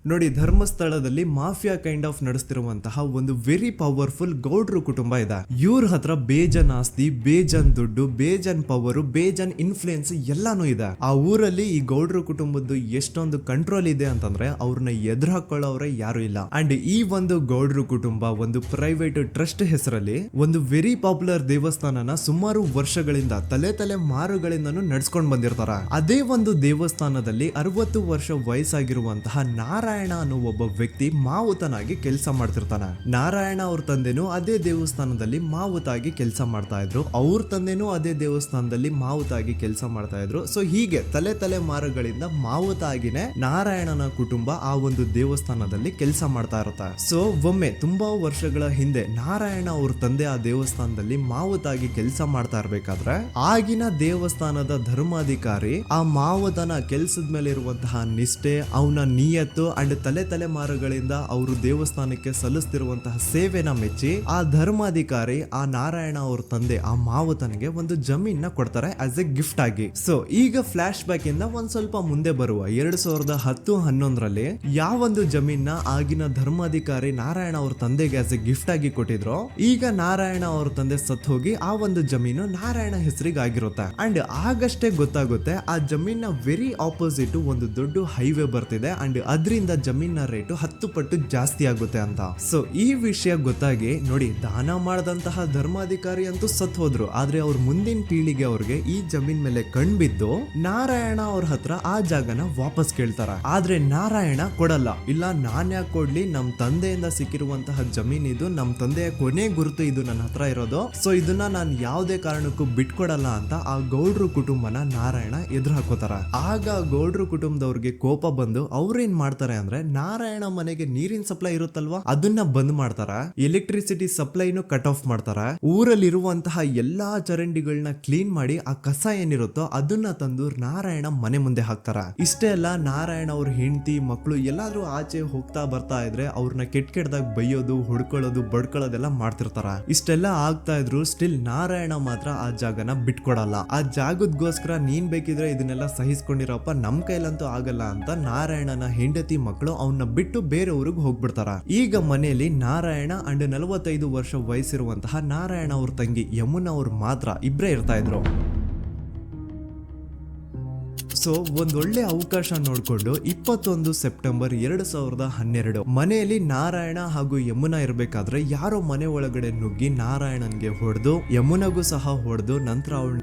ನೋಡಿ, ಧರ್ಮಸ್ಥಳದಲ್ಲಿ ಮಾಫಿಯಾ ಕೈಂಡ್ ಆಫ್ ನಡೆಸ್ತಿರುವಂತಹ ಒಂದು ವೆರಿ ಪವರ್ಫುಲ್ ಗೌಡ್ರು ಕುಟುಂಬ ಇದೆ. ಇವ್ರ ಹತ್ರ ಬೇಜನ್ ಆಸ್ತಿ, ಬೇಜನ್ ದುಡ್ಡು, ಬೇಜನ್ ಪವರ್, ಬೇಜನ್ ಇನ್ಫ್ಲೂಯೆನ್ಸ್ ಎಲ್ಲಾನು ಇದೆ. ಆ ಊರಲ್ಲಿ ಈ ಗೌಡ್ರು ಕುಟುಂಬದ್ದು ಎಷ್ಟೊಂದು ಕಂಟ್ರೋಲ್ ಇದೆ ಅಂತಂದ್ರೆ ಅವ್ರನ್ನ ಎದುರು ಹಾಕೊಳ್ಳೋರೆ ಯಾರು ಇಲ್ಲ. ಅಂಡ್ ಈ ಒಂದು ಗೌಡ್ರು ಕುಟುಂಬ ಒಂದು ಪ್ರೈವೇಟ್ ಟ್ರಸ್ಟ್ ಹೆಸರಲ್ಲಿ ಒಂದು ವೆರಿ ಪಾಪ್ಯುಲರ್ ದೇವಸ್ಥಾನನ ಸುಮಾರು ವರ್ಷಗಳಿಂದ ತಲೆ ಮಾರುಗಳಿಂದನೂ ನಡ್ಸ್ಕೊಂಡ್ ಬಂದಿರ್ತಾರ. ಅದೇ ಒಂದು ದೇವಸ್ಥಾನದಲ್ಲಿ 60 ವರ್ಷ ವಯಸ್ಸಾಗಿರುವಂತಹ ನಾರಾಯಣ ಅನ್ನೋ ಒಬ್ಬ ವ್ಯಕ್ತಿ ಮಾವುತನಾಗಿ ಕೆಲಸ ಮಾಡ್ತಿರ್ತಾನೆ. ನಾರಾಯಣ ಅವ್ರ ತಂದೆನೂ ಅದೇ ದೇವಸ್ಥಾನದಲ್ಲಿ ಮಾವುತಾಗಿ ಕೆಲಸ ಮಾಡ್ತಾ ಇದ್ರು, ಅವ್ರ ತಂದೆನೂ ಅದೇ ದೇವಸ್ಥಾನದಲ್ಲಿ ಮಾವುತಾಗಿ ಕೆಲಸ ಮಾಡ್ತಾ ಇದ್ರು. ಸೊ ಹೀಗೆ ತಲೆ ಮಾರುಗಳಿಂದ ಮಾವುತಾಗಿನೇ ನಾರಾಯಣನ ಕುಟುಂಬ ಆ ಒಂದು ದೇವಸ್ಥಾನದಲ್ಲಿ ಕೆಲಸ ಮಾಡ್ತಾ ಇರುತ್ತೆ. ಸೊ ಒಮ್ಮೆ ತುಂಬಾ ವರ್ಷಗಳ ಹಿಂದೆ ನಾರಾಯಣ ಅವ್ರ ತಂದೆ ಆ ದೇವಸ್ಥಾನದಲ್ಲಿ ಮಾವುತಾಗಿ ಕೆಲಸ ಮಾಡ್ತಾ ಇರ್ಬೇಕಾದ್ರೆ ಆಗಿನ ದೇವಸ್ಥಾನದ ಧರ್ಮಾಧಿಕಾರಿ ಆ ಮಾವುತನ ಕೆಲಸದ ಮೇಲೆ ಇರುವಂತಹ ನಿಷ್ಠೆ, ಅವನ ನಿಯತ್ತು ಅಂಡ್ ತಲೆಮಾರುಗಳಿಂದ ಅವರು ದೇವಸ್ಥಾನಕ್ಕೆ ಸಲ್ಲಿಸ್ತಿರುವಂತಹ ಸೇವೆನ ಮೆಚ್ಚಿ ಆ ಧರ್ಮಾಧಿಕಾರಿ ಆ ನಾರಾಯಣ ಅವ್ರ ತಂದೆ ಆ ಮಾವುತನಿಗೆ ಒಂದು ಜಮೀನ್ ಕೊಡ್ತಾರೆ ಆಸ್ ಎ ಗಿಫ್ಟ್ ಆಗಿ. ಸೊ ಈಗ ಫ್ಲಾಶ್ ಬ್ಯಾಕ್ ಇಂದ ಒಂದ್ ಸ್ವಲ್ಪ ಮುಂದೆ ಬರುವ 2010-11ರಲ್ಲಿ ಯಾವೊಂದು ಜಮೀನ್ ಆಗಿನ ಧರ್ಮಾಧಿಕಾರಿ ನಾರಾಯಣ ಅವ್ರ ತಂದೆಗೆ ಆಸ್ ಎ ಗಿಫ್ಟ್ ಆಗಿ ಕೊಟ್ಟಿದ್ರು, ಈಗ ನಾರಾಯಣ ಅವ್ರ ತಂದೆ ಸತ್ ಹೋಗಿ ಆ ಒಂದು ಜಮೀನು ನಾರಾಯಣ ಹೆಸರಿಗೆ ಆಗಿರುತ್ತೆ. ಅಂಡ್ ಆಗಷ್ಟೇ ಗೊತ್ತಾಗುತ್ತೆ ಆ ಜಮೀನ್ ವೆರಿ ಆಪೋಸಿಟ್ ಒಂದು ದೊಡ್ಡ ಹೈವೇ ಬರ್ತಿದೆ ಅಂಡ್ ಅದರಿಂದ ಜಮೀನ್ ರೇಟು 10 ಪಟ್ಟು ಜಾಸ್ತಿ ಆಗುತ್ತೆ ಅಂತ. ಸೊ ಈ ವಿಷಯ ಗೊತ್ತಾಗಿ ನೋಡಿ ದಾನ ಮಾಡದಂತಹ ಧರ್ಮಾಧಿಕಾರಿ ಅಂತೂ ಸತ್ ಹೋದ್ರು, ಆದ್ರೆ ಅವ್ರ ಮುಂದಿನ ಪೀಳಿಗೆ ಅವ್ರಿಗೆ ಈ ಜಮೀನ್ ಮೇಲೆ ಕಣ್ಬಿದ್ದು ನಾರಾಯಣ ಅವ್ರ ಹತ್ರ ಆ ಜಾಗನ ವಾಪಸ್ ಕೇಳ್ತಾರ. ಆದ್ರೆ ನಾರಾಯಣ ಕೊಡಲ್ಲ. ಇಲ್ಲ ನಾನ್ ಯಾಕೆ ಕೊಡ್ಲಿ, ನಮ್ ತಂದೆಯಿಂದ ಸಿಕ್ಕಿರುವಂತಹ ಜಮೀನ್ ಇದು, ನಮ್ ತಂದೆಯ ಕೊನೆ ಗುರುತು ಇದು ನನ್ನ ಹತ್ರ ಇರೋದು, ಸೊ ಇದನ್ನ ನಾನು ಯಾವುದೇ ಕಾರಣಕ್ಕೂ ಬಿಟ್ಕೊಡಲ್ಲ ಅಂತ ಆ ಗೌಡ್ರು ಕುಟುಂಬನ ನಾರಾಯಣ ಎದುರು ಹಾಕೋತಾರ. ಆಗ ಗೌಡ್ರು ಕುಟುಂಬದವ್ರಿಗೆ ಕೋಪ ಬಂದು ಅವ್ರೇನ್ ಮಾಡ್ತಾರೆ ಅಂದ್ರೆ ನಾರಾಯಣ ಮನೆಗೆ ನೀರಿನ ಸಪ್ಲೈ ಇರುತ್ತಲ್ವಾ ಅದನ್ನ ಬಂದ್ ಮಾಡ್ತಾರ, ಎಲೆಕ್ಟ್ರಿಸಿಟಿ ಸಪ್ಲೈನು ಕಟ್ ಆಫ್ ಮಾಡ್ತಾರ, ಊರಲ್ಲಿರುವಂತಹ ಎಲ್ಲಾ ಚರಂಡಿಗಳನ್ನ ಕ್ಲೀನ್ ಮಾಡಿ ಆ ಕಸ ಏನಿರುತ್ತೋ ಅದನ್ನ ತಂದು ನಾರಾಯಣ ಮನೆ ಮುಂದೆ ಹಾಕ್ತಾರ. ಇಷ್ಟೇ ಅಲ್ಲ, ನಾರಾಯಣ ಅವ್ರ ಹೆಂಡತಿ ಮಕ್ಕಳು ಎಲ್ಲಾದ್ರೂ ಆಚೆ ಹೋಗ್ತಾ ಬರ್ತಾ ಇದ್ರೆ ಅವ್ರನ್ನ ಕೆಟ್ಟದಾಗ ಬೈಯೋದು, ಹೊಡ್ಕೊಳ್ಳೋದು, ಬಡ್ಕೊಳ್ಳೋದೆಲ್ಲ ಮಾಡ್ತಿರ್ತಾರ. ಇಷ್ಟೆಲ್ಲ ಆಗ್ತಾ ಇದ್ರು ಸ್ಟಿಲ್ ನಾರಾಯಣ ಮಾತ್ರ ಆ ಜಾಗನ ಬಿಟ್ಕೊಡಲ್ಲ. ಆ ಜಾಗದಗೋಸ್ಕರ ನೀನ್ ಬೇಕಿದ್ರೆ ಇದನ್ನೆಲ್ಲ ಸಹಿಸ್ಕೊಂಡಿರಪ್ಪ, ನಮ್ ಕೈಲಂತೂ ಆಗಲ್ಲ ಅಂತ ನಾರಾಯಣನ ಹೆಂಡತಿ ಮಕ್ಕಳು ಅವನ್ನ ಬಿಟ್ಟು ಬೇರೆ ಊರಿಗೆ ಹೋಗ್ಬಿಡ್ತಾರ. ಈಗ ಮನೆಯಲ್ಲಿ ನಾರಾಯಣ ಅಂಡ್ 45 ವರ್ಷ ವಯಸ್ಸಿರುವಂತಹ ನಾರಾಯಣ ಅವ್ರ ತಂಗಿ ಯಮುನಾ ಅವ್ರು ಮಾತ್ರ ಇಬ್ರೇ ಇರ್ತಾ ಇದ್ರು. ಸೊ ಒಂದೊಳ್ಳೆ ಅವಕಾಶ ನೋಡ್ಕೊಂಡು 21 ಸೆಪ್ಟೆಂಬರ್ 2012 ಮನೆಯಲ್ಲಿ ನಾರಾಯಣ ಹಾಗೂ ಯಮುನಾ ಇರ್ಬೇಕಾದ್ರೆ ಯಾರೋ ಮನೆ ಒಳಗಡೆ ನುಗ್ಗಿ ನಾರಾಯಣನ್ಗೆ ಹೊಡೆದು ಯಮುನಾಗೂ ಸಹ ಹೊಡೆದು ನಂತರ ಅವಳು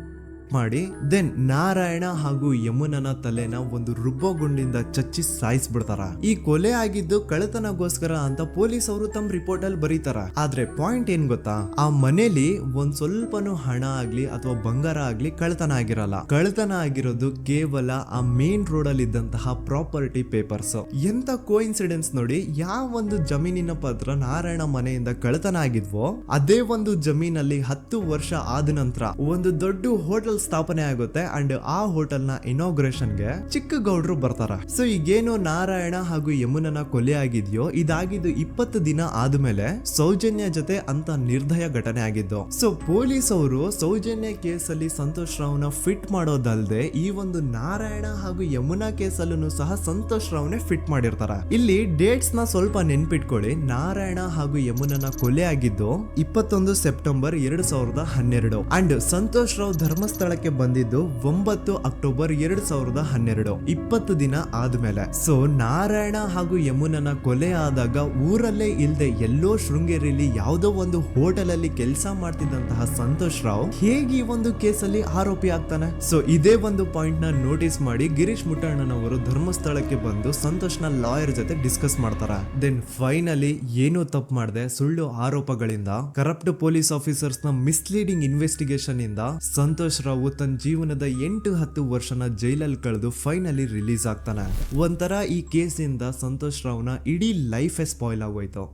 ಮಾಡಿ ದೆನ್ ನಾರಾಯಣ ಹಾಗೂ ಯಮುನನ ತಲೆನ ಒಂದು ರುಬ್ಬೋ ಗುಂಡಿಂದ ಚಚ್ಚಿ ಸಾಯಿಸ್ಬಿಡ್ತಾರ. ಈ ಕೊಲೆ ಆಗಿದ್ದು ಕಳ್ಳತನಗೋಸ್ಕರ ಅಂತ ಪೊಲೀಸ್ ಅವರು ತಮ್ಮ ರಿಪೋರ್ಟ್ ಅಲ್ಲಿ ಬರೀತಾರ. ಆದ್ರೆ ಪಾಯಿಂಟ್ ಏನ್ ಗೊತ್ತಾ, ಆ ಮನೇಲಿ ಒಂದ್ ಸ್ವಲ್ಪನೂ ಹಣ ಆಗ್ಲಿ ಅಥವಾ ಬಂಗಾರ ಆಗ್ಲಿ ಕಳ್ಳತನ ಆಗಿರಲ್ಲ. ಕಳ್ಳತನ ಆಗಿರೋದು ಕೇವಲ ಆ ಮೇನ್ ರೋಡ್ ಅಲ್ಲಿ ಇದ್ದಂತಹ ಪ್ರಾಪರ್ಟಿ ಪೇಪರ್ಸ್. ಎಂತ ಕೋಇನ್ಸಿಡೆನ್ಸ್ ನೋಡಿ, ಯಾವ ಒಂದು ಜಮೀನಿನ ಪತ್ರ ನಾರಾಯಣ ಮನೆಯಿಂದ ಕಳ್ಳತನ ಆಗಿದ್ವೋ ಅದೇ ಒಂದು ಜಮೀನಲ್ಲಿ 10 ವರ್ಷ ಆದ ನಂತರ ಒಂದು ದೊಡ್ಡ ಹೋಟೆಲ್ ಸ್ಥಾಪನೆ ಆಗುತ್ತೆ ಅಂಡ್ ಆ ಹೋಟೆಲ್ ನ ಇನಾಗ್ರೇಷನ್ ಗೆ ಚಿಕ್ಕ ಗೌಡ್ರು ಬರ್ತಾರ. ಸೊ ಈಗೇನು ನಾರಾಯಣ ಹಾಗೂ ಯಮುನನ ಕೊಲೆ ಆಗಿದ್ಯೋ ಇದಾಗಿದ್ದು 20 ದಿನ ಆದ್ಮೇಲೆ ಸೌಜನ್ಯ ಜೊತೆ ಅಂತ ನಿರ್ದಯ ಘಟನೆ ಆಗಿದ್ದು. ಸೊ ಪೊಲೀಸ್ ಅವರು ಸೌಜನ್ಯ ಕೇಸಲ್ಲಿ ಸಂತೋಷ್ ರಾವ್ನ ಫಿಟ್ ಮಾಡೋದಲ್ದೆ ಈ ಒಂದು ನಾರಾಯಣ ಹಾಗೂ ಯಮುನಾ ಕೇಸಲ್ಲೂ ಸಹ ಸಂತೋಷ್ ರಾವ್ನೆ ಫಿಟ್ ಮಾಡಿರ್ತಾರ. ಇಲ್ಲಿ ಡೇಟ್ಸ್ ನ ಸ್ವಲ್ಪ ನೆನ್ಪಿಟ್ಕೊಳ್ಳಿ. ನಾರಾಯಣ ಹಾಗೂ ಯಮುನನ ಕೊಲೆ ಆಗಿದ್ದು 21 ಸೆಪ್ಟೆಂಬರ್ 2012 ಅಂಡ್ ಸಂತೋಷ್ ರಾವ್ ಧರ್ಮಸ್ಥಳ ಬಂದಿದ್ದು 9 ಅಕ್ಟೋಬರ್ 2012, 20 ದಿನ ಆದ್ಮೇಲೆ. ಸೊ ನಾರಾಯಣ ಹಾಗೂ ಯಮುನನ ಕೊಲೆ ಆದಾಗ ಊರಲ್ಲೇ ಇಲ್ದೆ ಎಲ್ಲೋ ಶೃಂಗೇರಿಯಲ್ಲಿ ಯಾವುದೋ ಒಂದು ಹೋಟೆಲ್ ಅಲ್ಲಿ ಕೆಲಸ ಮಾಡ್ತಿದ್ದಂತಹ ಸಂತೋಷ್ ರಾವ್ ಹೇಗೆ ಈ ಒಂದು ಕೇಸಲ್ಲಿ ಆರೋಪಿ ಆಗ್ತಾನೆ? ಸೊ ಇದೇ ಒಂದು ಪಾಯಿಂಟ್ ನ ನೋಟಿಸ್ ಮಾಡಿ ಗಿರೀಶ್ ಮುಟ್ಟಣ್ಣನವರು ಧರ್ಮಸ್ಥಳಕ್ಕೆ ಬಂದು ಸಂತೋಷ್ ನ ಲಾಯರ್ ಜೊತೆ ಡಿಸ್ಕಸ್ ಮಾಡ್ತಾರ. ದೆನ್ ಫೈನಲಿ ಏನೋ ತಪ್ಪು ಮಾಡದೆ ಸುಳ್ಳು ಆರೋಪಗಳಿಂದ ಕರಪ್ಟ್ ಪೊಲೀಸ್ ಆಫೀಸರ್ಸ್ ನ ಮಿಸ್ಲೀಡಿಂಗ್ ಇನ್ವೆಸ್ಟಿಗೇಷನ್ ಇಂದ ಸಂತೋಷ್ ರಾವ್ ತನ್ನ ಜೀವನದ 8-10 ವರ್ಷನ ಜೈಲಲ್ಲಿ ಕಳೆದು ಫೈನಲಿ ರಿಲೀಸ್ ಆಗ್ತಾನೆ. ಒಂಥರ ಈ ಕೇಸಿಂದ ಸಂತೋಷ್ ರಾವ್ನ ಇಡೀ ಲೈಫ್ ಸ್ಪಾಯ್ಲ್ ಆಗೋಯ್ತು.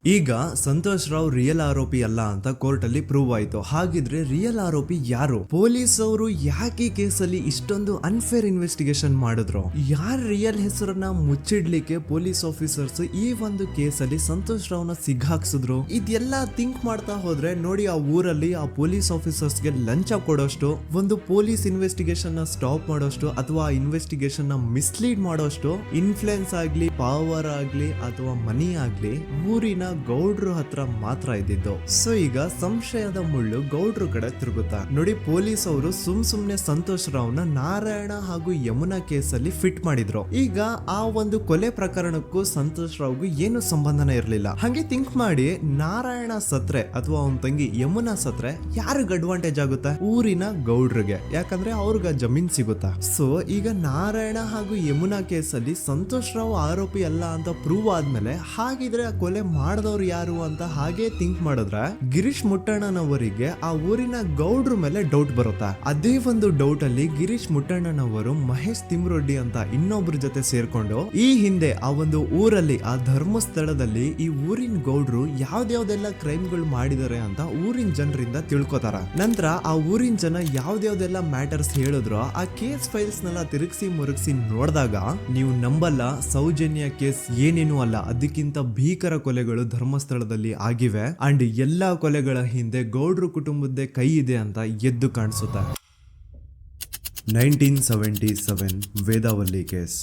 ಈಗ ಸಂತೋಷ್ ರಾವ್ ರಿಯಲ್ ಆರೋಪಿ ಅಲ್ಲ ಅಂತ ಕೋರ್ಟ್ ಅಲ್ಲಿ ಪ್ರೂವ್ ಆಯ್ತು. ಹಾಗಿದ್ರೆ ರಿಯಲ್ ಆರೋಪಿ ಯಾರು? ಪೊಲೀಸ್ ಅವರು ಯಾಕೆ ಕೇಸಲ್ಲಿ ಇಷ್ಟೊಂದು ಅನ್ಫೇರ್ ಇನ್ವೆಸ್ಟಿಗೇಷನ್ ಮಾಡಿದ್ರು? ಯಾರ ರಿಯಲ್ ಹೆಸರನ್ನ ಮುಚ್ಚಿಡ್ಲಿಕ್ಕೆ ಪೊಲೀಸ್ ಆಫೀಸರ್ಸ್ ಈ ಒಂದು ಕೇಸಲ್ಲಿ ಸಂತೋಷ್ ರಾವ್ನ ಸಿಗ್ಹಾಕ್ಸಿದ್ರು? ಇದೆಲ್ಲ ಥಿಂಕ್ ಮಾಡ್ತಾ ಹೋದ್ರೆ ನೋಡಿ ಆ ಊರಲ್ಲಿ ಆ ಪೊಲೀಸ್ ಆಫೀಸರ್ಸ್ಗೆ ಲಂಚ ಕೊಡೋಷ್ಟು, ಒಂದು ಪೊಲೀಸ್ ಇನ್ವೆಸ್ಟಿಗೇಷನ್ ನ ಸ್ಟಾಪ್ ಮಾಡೋಷ್ಟು ಅಥವಾ ಇನ್ವೆಸ್ಟಿಗೇಷನ್ ನ ಮಿಸ್ಲೀಡ್ ಮಾಡೋಷ್ಟು ಇನ್ಫ್ಲುಯೆನ್ಸ್ ಆಗ್ಲಿ, ಪವರ್ ಆಗ್ಲಿ ಅಥವಾ ಮನಿ ಆಗ್ಲಿ ಊರಿನ ಗೌಡ್ರು ಹತ್ರ ಮಾತ್ರ ಇದ್ದಿದ್ದು. ಸೊ ಈಗ ಸಂಶಯದ ಮುಳ್ಳು ಗೌಡ್ರು ಕಡೆ ತಿರುಗುತ್ತಾ ನೋಡಿ. ಪೊಲೀಸ್ ಅವರು ಸುಮ್ನೆ ಸಂತೋಷ್ ರಾವ್ನ ನಾರಾಯಣ ಹಾಗೂ ಯಮುನಾ ಕೇಸಲ್ಲಿ ಫಿಟ್ ಮಾಡಿದ್ರು. ಈಗ ಆ ಒಂದು ಕೊಲೆ ಪ್ರಕರಣಕ್ಕೂ ಸಂತೋಷ್ ರಾವ್ಗೂ ಏನು ಸಂಬಂಧನೇ ಇರಲಿಲ್ಲ. ಹಂಗೆ ಥಿಂಕ್ ಮಾಡಿ ನಾರಾಯಣ ಸತ್ರೆ ಅಥವಾ ಅವನ ತಂಗಿ ಯಮುನಾ ಸತ್ರೆ ಯಾರಿಗ ಅಡ್ವಾಂಟೇಜ್ ಆಗುತ್ತೆ? ಊರಿನ ಗೌಡ್ರಿಗೆ, ಯಾಕಂದ್ರೆ ಅವ್ರಿಗೆ ಜಮೀನ್ ಸಿಗುತ್ತಾ. ಸೊ ಈಗ ನಾರಾಯಣ ಹಾಗೂ ಯಮುನಾ ಕೇಸಲ್ಲಿ ಸಂತೋಷ್ ರಾವ್ ಆರೋಪಿ ಅಲ್ಲ ಅಂತ ಪ್ರೂವ್ ಆದ್ಮೇಲೆ ಹಾಗಿದ್ರೆ ಆ ಕೊಲೆ ಮಾಡ್ದವ್ರು ಯಾರು ಅಂತ ಹಾಗೆ ಥಿಂಕ್ ಮಾಡಿದ್ರೆ ಗಿರೀಶ್ ಮುಟ್ಟಣ್ಣನವರಿಗೆ ಆ ಊರಿನ ಗೌಡ್ರ ಮೇಲೆ ಡೌಟ್ ಬರುತ್ತೆ. ಅದೇ ಒಂದು ಡೌಟ್ ಅಲ್ಲಿ ಗಿರೀಶ್ ಮುಟ್ಟಣ್ಣನವರು ಮಹೇಶ್ ತಿಮ್ರೊಡ್ಡಿ ಅಂತ ಇನ್ನೊಬ್ರ ಜೊತೆ ಸೇರ್ಕೊಂಡು ಈ ಹಿಂದೆ ಆ ಒಂದು ಊರಲ್ಲಿ ಆ ಧರ್ಮಸ್ಥಳದಲ್ಲಿ ಈ ಊರಿನ ಗೌಡ್ರು ಯಾವ್ದ್ಯಾವ್ದೆಲ್ಲ ಕ್ರೈಮ್ಗಳು ಮಾಡಿದಾರೆ ಅಂತ ಊರಿನ ಜನರಿಂದ ತಿಳ್ಕೊತಾರ. ನಂತರ ಆ ಊರಿನ ಜನ ಯಾವ್ದ್ಯಾವ್ದೆಲ್ಲ ಮ್ಯಾಟರ್ಸ್ ಹೇಳಿದ್ರು ಆ ಕೇಸ್ ಫೈಲ್ಸ್ ನೆಲ್ಲ ತಿರುಗಿಸಿ ಮುರುಗಿಸಿ ನೋಡಿದಾಗ ನೀವು ನಂಬಲ್ಲ, ಸೌಜನ್ಯ ಕೇಸ್ ಏನೇನು ಅಲ್ಲ, ಅದಕ್ಕಿಂತ ಭೀಕರ ಕೊಲೆಗಳು ಧರ್ಮಸ್ಥಳದಲ್ಲಿ ಆಗಿವೆ. ಅಂಡ್ ಎಲ್ಲಾ ಕೊಲೆಗಳ ಹಿಂದೆ ಗೌಡ್ರು ಕುಟುಂಬದ್ದೇ ಕೈ ಇದೆ ಅಂತ ಎದ್ದು ಕಾಣಿಸುತ್ತೆ. 1977 ವೇದಾವಲ್ಲಿ ಕೇಸ್.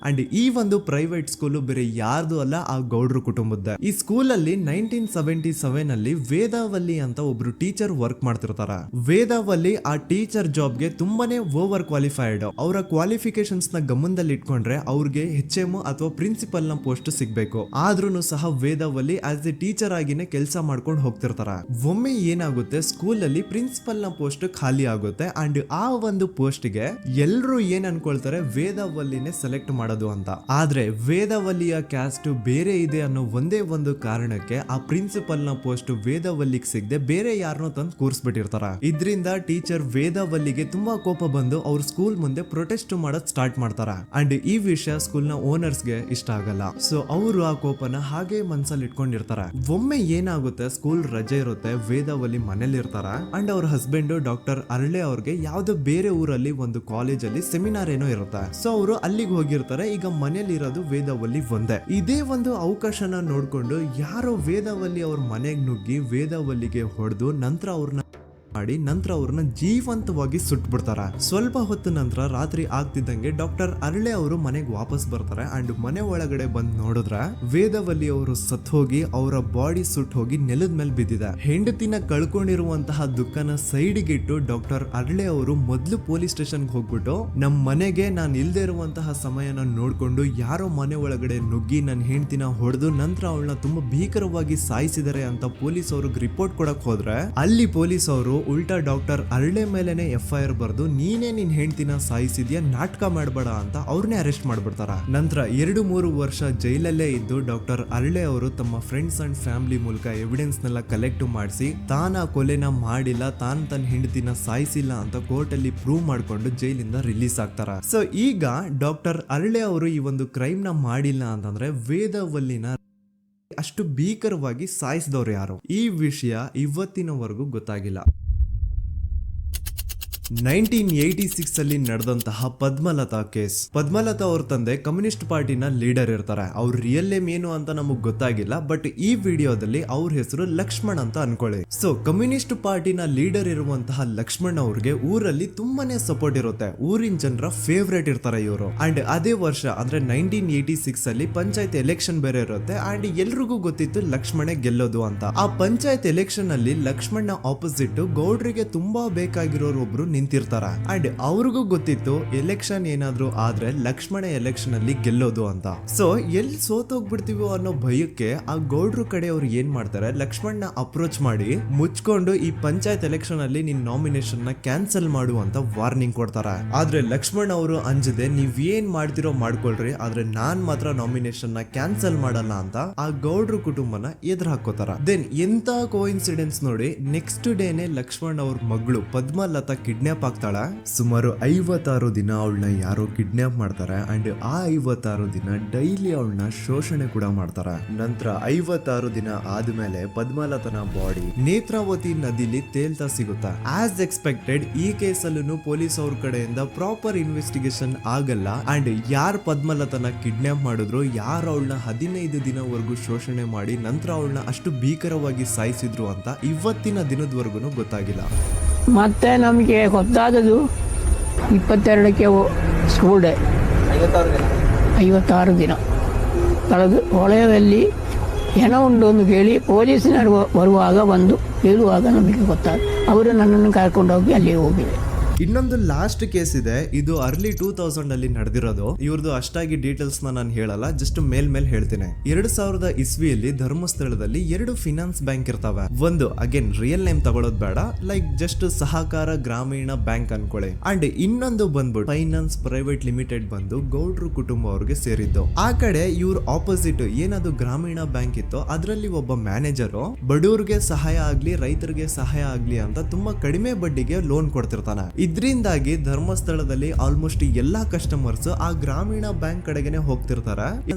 ಅಂಡ್ ಈ ಒಂದು ಪ್ರೈವೇಟ್ ಸ್ಕೂಲು ಬೇರೆ ಯಾರ್ದು ಅಲ್ಲ, ಆ ಗೌಡ್ರು ಕುಟುಂಬದ. ಈ ಸ್ಕೂಲ್ ಅಲ್ಲಿ 1977 ಅಲ್ಲಿ ವೇದಾವಲ್ಲಿ ಅಂತ ಒಬ್ರು ಟೀಚರ್ ವರ್ಕ್ ಮಾಡ್ತಿರ್ತಾರ. ವೇದಾವಲ್ಲಿ ಆ ಟೀಚರ್ ಜಾಬ್ಗೆ ತುಂಬಾನೇ ಓವರ್ ಕ್ವಾಲಿಫೈಡ್. ಅವರ ಕ್ವಾಲಿಫಿಕೇಶನ್ಸ್ ನ ಗಮನದಲ್ಲಿ ಇಟ್ಕೊಂಡ್ರೆ ಅವ್ರಿಗೆ HM ಅಥವಾ ಪ್ರಿನ್ಸಿಪಲ್ ನ ಪೋಸ್ಟ್ ಸಿಗ್ಬೇಕು. ಆದ್ರೂ ಸಹ ವೇದಾವಲ್ಲಿ ಆಸ್ ಎ ಟೀಚರ್ ಆಗಿನೇ ಕೆಲಸ ಮಾಡ್ಕೊಂಡು ಹೋಗ್ತಿರ್ತಾರ. ಒಮ್ಮೆ ಏನಾಗುತ್ತೆ, ಸ್ಕೂಲ್ ಅಲ್ಲಿ ಪ್ರಿನ್ಸಿಪಲ್ ನ ಪೋಸ್ಟ್ ಖಾಲಿ ಆಗುತ್ತೆ. ಅಂಡ್ ಆ ಒಂದು ಪೋಸ್ಟ್ ಗೆ ಎಲ್ರು ಏನ್ ಅನ್ಕೊಳ್ತಾರೆ, ವೇದಾವಲ್ಲಿನೇ ಸೆಲೆಕ್ಟ್ ಮಾಡೋದು ಅಂತ. ಆದ್ರೆ ವೇದಾವಲ್ಲಿಯ ಕ್ಯಾಸ್ಟ್ ಬೇರೆ ಇದೆ ಅನ್ನೋ ಒಂದೇ ಒಂದು ಕಾರಣಕ್ಕೆ ಆ ಪ್ರಿನ್ಸಿಪಲ್ ನ ಪೋಸ್ಟ್ ವೇದಾವಲ್ಲಿಗೆ ಸಿಗದೆ ಬೇರೆ ಯಾರನ್ನೋ ತಂದು ಕೂರಿಸ್ಬಿಟ್ಟಿರ್ತಾರ. ಇದರಿಂದ ಟೀಚರ್ ವೇದಾವಲ್ಲಿಗೆ ತುಂಬಾ ಕೋಪ ಬಂದು ಅವ್ರ ಸ್ಕೂಲ್ ಮುಂದೆ ಪ್ರೊಟೆಸ್ಟ್ ಮಾಡೋದ್ ಸ್ಟಾರ್ಟ್ ಮಾಡ್ತಾರ. ಅಂಡ್ ಈ ವಿಷಯ ಸ್ಕೂಲ್ ನ ಓನರ್ಸ್ ಗೆ ಇಷ್ಟ ಆಗಲ್ಲ. ಸೊ ಅವರು ಆ ಕೋಪನ ಹಾಗೆ ಮನ್ಸಲ್ಲಿ ಇಟ್ಕೊಂಡಿರ್ತಾರ. ಒಮ್ಮೆ ಏನಾಗುತ್ತೆ, ಸ್ಕೂಲ್ ರಜೆ ಇರುತ್ತೆ, ವೇದಾವಲ್ಲಿ ಮನೇಲಿ ಇರ್ತಾರ. ಅಂಡ್ ಅವ್ರ ಹಸ್ಬೆಂಡ್ ಡಾಕ್ಟರ್ ಅರಳೆ ಅವ್ರಿಗೆ ಯಾವ್ದೋ ಬೇರೆ ಊರಲ್ಲಿ ಒಂದು ಕಾಲೇಜ್ ಅಲ್ಲಿ ಸೆಮಿನಾರ್ ಏನೋ ಇರುತ್ತೆ. ಸೊ ಅವರು ಅಲ್ಲಿಗೆ ಹೋಗಿರ್ತಾರೆ. ಈಗ ಮನೇಲಿ ಇರೋದು ವೇದಾವಲ್ಲಿ ಒಂದೇ. ಇದೇ ಒಂದು ಅವಕಾಶನ ನೋಡ್ಕೊಂಡು ಯಾರೋ ವೇದಾವಲ್ಲಿ ಅವ್ರ ಮನೆಗೆ ನುಗ್ಗಿ ವೇದಾವಲ್ಲಿಗೆ ಹೊಡೆದು ನಂತರ ಅವ್ರನ್ನ ಜೀವಂತವಾಗಿ ಸುಟ್ಬಿಡ್ತಾರ. ಸ್ವಲ್ಪ ಹೊತ್ತು ನಂತರ ರಾತ್ರಿ ಆಗ್ತಿದ್ದಂಗೆ ಡಾಕ್ಟರ್ ಅರಳೆ ಅವರು ಮನೆಗೆ ವಾಪಸ್ ಬರ್ತಾರೆ. ಅಂಡ್ ಮನೆ ಒಳಗಡೆ ಬಂದ್ ನೋಡಿದ್ರೆ ವೇದಾವಲ್ಲಿ ಅವರು ಸತ್ ಹೋಗಿ ಅವರ ಬಾಡಿ ಸುಟ್ ಹೋಗಿ ನೆಲದ ಮೇಲೆ ಬಿದ್ದಿದೆ. ಹೆಂಡತಿನ ಕಳ್ಕೊಂಡಿರುವಂತಹ ದುಃಖನ ಸೈಡ್ಗೆ ಇಟ್ಟು ಡಾಕ್ಟರ್ ಅರಳೆ ಅವರು ಮೊದ್ಲು ಪೊಲೀಸ್ ಸ್ಟೇಷನ್ಗೆ ಹೋಗ್ಬಿಟ್ಟು ನಮ್ ಮನೆಗೆ ನಾನು ಇಲ್ದೇ ಇರುವಂತಹ ಸಮಯನ ನೋಡ್ಕೊಂಡು ಯಾರೋ ಮನೆ ಒಳಗಡೆ ನುಗ್ಗಿ ನನ್ನ ಹೆಂಡತಿನ ಹೊಡೆದು ನಂತರ ಅವಳನ್ನ ತುಂಬಾ ಭೀಕರವಾಗಿ ಸಾಯಿಸಿದ್ದಾರೆ ಅಂತ ಪೊಲೀಸ್ ಅವ್ರಿಗೆ ರಿಪೋರ್ಟ್ ಕೊಡಕ್ ಹೋದ್ರೆ ಅಲ್ಲಿ ಪೊಲೀಸ್ ಅವರು ಉಲ್ಟಾ ಡಾಕ್ಟರ್ ಅರಳೆ ಮೇಲೆನೆ FIR ಬರ್ದು ನೀನೇ ನಿನ್ ಹೆಂಡತಿನ ಸಾಯಿಸಿದ್ಯಾ, ನಾಟಕ ಮಾಡಬೇಡ ಅಂತ ಅವ್ರನ್ನೇ ಅರೆಸ್ಟ್ ಮಾಡ್ಬಿಡ್ತಾರ. ನಂತರ 2-3 ವರ್ಷ ಜೈಲಲ್ಲೇ ಇದ್ದು ಡಾಕ್ಟರ್ ಅರಳೆ ಅವರು ತಮ್ಮ ಫ್ರೆಂಡ್ಸ್ ಅಂಡ್ ಫ್ಯಾಮಿಲಿ ಮೂಲಕ ಎವಿಡೆನ್ಸ್ ನೆಲ್ಲ ಕಲೆಕ್ಟ್ ಮಾಡಿಸಿ ತಾನ ಕೊಲೆನ ಮಾಡಿಲ್ಲ, ತಾನ್ ತನ್ನ ಹೆಂಡತಿನ ಸಾಯಿಸಿಲ್ಲ ಅಂತ ಕೋರ್ಟ್ ಅಲ್ಲಿ ಪ್ರೂವ್ ಮಾಡ್ಕೊಂಡು ಜೈಲಿಂದ ರಿಲೀಸ್ ಆಗ್ತಾರ. ಸೊ ಈಗ ಡಾಕ್ಟರ್ ಅರಳೆ ಅವರು ಈ ಒಂದು ಕ್ರೈಮ್ ನ ಮಾಡಿಲ್ಲ ಅಂತಂದ್ರೆ ವೇದಾವಲ್ಲಿನ ಅಷ್ಟು ಭೀಕರವಾಗಿ ಸಾಯಿಸಿದವ್ರು ಯಾರು, ಈ ವಿಷಯ ಇವತ್ತಿನವರೆಗೂ ಗೊತ್ತಾಗಿಲ್ಲ. 1986 ಅಲ್ಲಿ ನಡೆದಂತಹ ಪದ್ಮಲತಾ ಕೇಸ್. ಪದ್ಮಲತಾ ಅವ್ರ ತಂದೆ ಕಮ್ಯುನಿಸ್ಟ್ ಪಾರ್ಟಿನ ಲೀಡರ್ ಇರ್ತಾರೆ. ಅವ್ರ ರಿಯಲ್ ನೇಮ್ ಏನು ಅಂತ ನಮಗ್ ಗೊತ್ತಾಗಿಲ್ಲ, ಬಟ್ ಈ ವಿಡಿಯೋದಲ್ಲಿ ಅವ್ರ ಹೆಸರು ಲಕ್ಷ್ಮಣ್ ಅಂತ ಅನ್ಕೊಳ್ಳಿ. ಸೊ ಕಮ್ಯುನಿಸ್ಟ್ ಪಾರ್ಟಿನ ಲೀಡರ್ ಇರುವಂತಹ ಲಕ್ಷ್ಮಣ್ ಅವ್ರಿಗೆ ಊರಲ್ಲಿ ತುಂಬಾನೇ ಸಪೋರ್ಟ್ ಇರುತ್ತೆ. ಊರಿನ ಜನರ ಫೇವ್ರೇಟ್ ಇರ್ತಾರೆ ಇವರು. ಅಂಡ್ ಅದೇ ವರ್ಷ ಅಂದ್ರೆ 1986 ಅಲ್ಲಿ ಪಂಚಾಯತ್ ಎಲೆಕ್ಷನ್ ಬೇರೆ ಇರುತ್ತೆ. ಅಂಡ್ ಎಲ್ರಿಗೂ ಗೊತ್ತಿತ್ತು ಲಕ್ಷ್ಮಣೆ ಗೆಲ್ಲೋದು ಅಂತ. ಆ ಪಂಚಾಯತ್ ಎಲೆಕ್ಷನ್ ಅಲ್ಲಿ ಲಕ್ಷ್ಮಣ್ನ ಆಪೋಸಿಟ್ ಗೌಡ್ರಿಗೆ ತುಂಬಾ ಬೇಕಾಗಿರೋರು ಒಬ್ರು ನಿಂತಿರ್ತಾರ. ಅಂಡ್ ಅವ್ರಿಗೂ ಗೊತ್ತಿತ್ತು ಎಲೆಕ್ಷನ್ ಏನಾದ್ರು ಆದ್ರೆ ಲಕ್ಷ್ಮಣ ಎಲೆಕ್ಷನ್ ಅಲ್ಲಿ ಗೆಲ್ಲೋದು ಅಂತ. ಸೊ ಎಲ್ಲಿ ಸೋತೋಗ್ಬಿಡ್ತೀವೋ ಅನ್ನೋ ಭಯಕ್ಕೆ ಆ ಗೌಡ್ರು ಕಡೆ ಅವ್ರು ಏನ್ ಮಾಡ್ತಾರೆ, ಲಕ್ಷ್ಮಣ್ನ ಅಪ್ರೋಚ್ ಮಾಡಿ ಮುಚ್ಕೊಂಡು ಈ ಪಂಚಾಯತ್ ಎಲೆಕ್ಷನ್ ಅಲ್ಲಿ ನಿನ್ ನಾಮಿನೇಷನ್ ನ ಕ್ಯಾನ್ಸಲ್ ಮಾಡು ಅಂತ ವಾರ್ನಿಂಗ್ ಕೊಡ್ತಾರ. ಆದ್ರೆ ಲಕ್ಷ್ಮಣ್ ಅವರು ಅಂಜದೆ ನೀವ್ ಏನ್ ಮಾಡ್ತಿರೋ ಮಾಡ್ಕೊಳ್ರಿ, ಆದ್ರೆ ನಾನ್ ಮಾತ್ರ ನಾಮಿನೇಷನ್ ನ ಕ್ಯಾನ್ಸಲ್ ಮಾಡಲ್ಲ ಅಂತ ಆ ಗೌಡ್ರು ಕುಟುಂಬನ ಎದುರು ಹಾಕೋತಾರ. ದೆನ್ ಎಂತ ಕೋಇನ್ಸಿಡೆನ್ಸ್ ನೋಡಿ, ನೆಕ್ಸ್ಟ್ ಡೇನೆ ಲಕ್ಷ್ಮಣ್ ಅವ್ರ ಮಗಳು ಪದ್ಮಲತಾ ಕಿಡ್ನಾಪ್ ಆಗ್ತಾಳ. ಸುಮಾರು 56 ದಿನ ಅವಳನ್ನ ಯಾರೋ ಕಿಡ್ನಾಪ್ ಮಾಡ್ತಾರೆ. ಅಂಡ್ ಆ 56 ದಿನ ಡೈಲಿ ಅವಳನ್ನ ಶೋಷಣೆ ಕೂಡ ಮಾಡ್ತಾರ. ನಂತರ 56 ದಿನ ಆದ್ಮೇಲೆ ಪದ್ಮಲತನ ಬಾಡಿ ನೇತ್ರಾವತಿ ನದಿಲಿ ತೇಲ್ತಾ ಸಿಗುತ್ತಾ. ಆಸ್ ಎಕ್ಸ್ಪೆಕ್ಟೆಡ್ ಈ ಕೇಸಲ್ಲೂ ಪೊಲೀಸ್ ಅವ್ರ ಕಡೆಯಿಂದ ಪ್ರಾಪರ್ ಇನ್ವೆಸ್ಟಿಗೇಷನ್ ಆಗಲ್ಲ. ಅಂಡ್ ಯಾರ್ ಪದ್ಮಲತನ ಕಿಡ್ನಾಪ್ ಮಾಡಿದ್ರು, ಯಾರು ಅವಳನ್ನ 15 ದಿನವರೆಗೂ ಶೋಷಣೆ ಮಾಡಿ ನಂತರ ಅವಳನ್ನ ಅಷ್ಟು ಭೀಕರವಾಗಿ ಸಾಯಿಸಿದ್ರು ಅಂತ ಇವತ್ತಿನ ದಿನದವರೆಗೂ ಗೊತ್ತಾಗಿಲ್ಲ. ಮತ್ತೆ ನಮಗೆ ಗೊತ್ತಾದದು 22ಕ್ಕೆ ಸ್ಕೂಲ್ ಡೇ 56 ದಿನ ಕಳೆದು ಹೊಳೆಯಲ್ಲಿ ಹೆಣ ಉಂಡು ಅಂತ ಕೇಳಿ ಪೊಲೀಸಿನವರು ಬರುವಾಗ ಬಂದು ಹೇಳುವಾಗ ನಮಗೆ ಗೊತ್ತಾಗ ಅವರು ನನ್ನನ್ನು ಕರ್ಕೊಂಡು ಹೋಗಿ ಅಲ್ಲಿ ಹೋಗಿವೆ. ಇನ್ನೊಂದು ಲಾಸ್ಟ್ ಕೇಸ್ ಇದೆ, ಇದು ಅರ್ಲಿ 2000 ಅಲ್ಲಿ ನಡೆದಿರೋದು. ಇವ್ರದ್ದು ಅಷ್ಟಾಗಿ ಡೀಟೇಲ್ಸ್ ನಾನು ಹೇಳಲ್ಲ, ಜಸ್ಟ್ ಮೇಲ್ ಹೇಳ್ತೀನಿ. 2000 ಇಸ್ವಿಯಲ್ಲಿ ಧರ್ಮಸ್ಥಳದಲ್ಲಿ 2 ಫಿನಾನ್ಸ್ ಬ್ಯಾಂಕ್ ಇರ್ತಾವೆ. ಒಂದು ಅಗೇನ್ ರಿಯಲ್ ನೇಮ್ ತಗೊಳ್ಳೋದು ಬೇಡ, ಲೈಕ್ ಜಸ್ಟ್ ಸಹಕಾರ ಗ್ರಾಮೀಣ ಬ್ಯಾಂಕ್ ಅನ್ಕೊಳ್ಳಿ. ಅಂಡ್ ಇನ್ನೊಂದು ಬಂದ್ಬಿಟ್ಟು ಫೈನಾನ್ಸ್ ಪ್ರೈವೇಟ್ ಲಿಮಿಟೆಡ್ ಬಂದು ಗೌಡ್ರು ಕುಟುಂಬ ಅವ್ರಿಗೆ ಸೇರಿದ್ದು. ಆ ಕಡೆ ಇವ್ರ ಆಪೋಸಿಟ್ ಏನದು ಗ್ರಾಮೀಣ ಬ್ಯಾಂಕ್ ಇತ್ತು, ಅದರಲ್ಲಿ ಒಬ್ಬ ಮ್ಯಾನೇಜರು ಬಡವ್ರಿಗೆ ಸಹಾಯ ಆಗ್ಲಿ ರೈತರಿಗೆ ಸಹಾಯ ಆಗ್ಲಿ ಅಂತ ತುಂಬಾ ಕಡಿಮೆ ಬಡ್ಡಿಗೆ ಲೋನ್ ಕೊಡ್ತಿರ್ತಾನೆ. ಇದ್ರಿಂದಾಗಿ ಧರ್ಮಸ್ಥಳದಲ್ಲಿ ಆಲ್ಮೋಸ್ಟ್ ಎಲ್ಲಾ ಕಸ್ಟಮರ್ಸ್ ಆ ಗ್ರಾಮೀಣ ಬ್ಯಾಂಕ್ ಕಡೆಗೆ ಹೋಗ್ತಿರ್ತಾರೆ,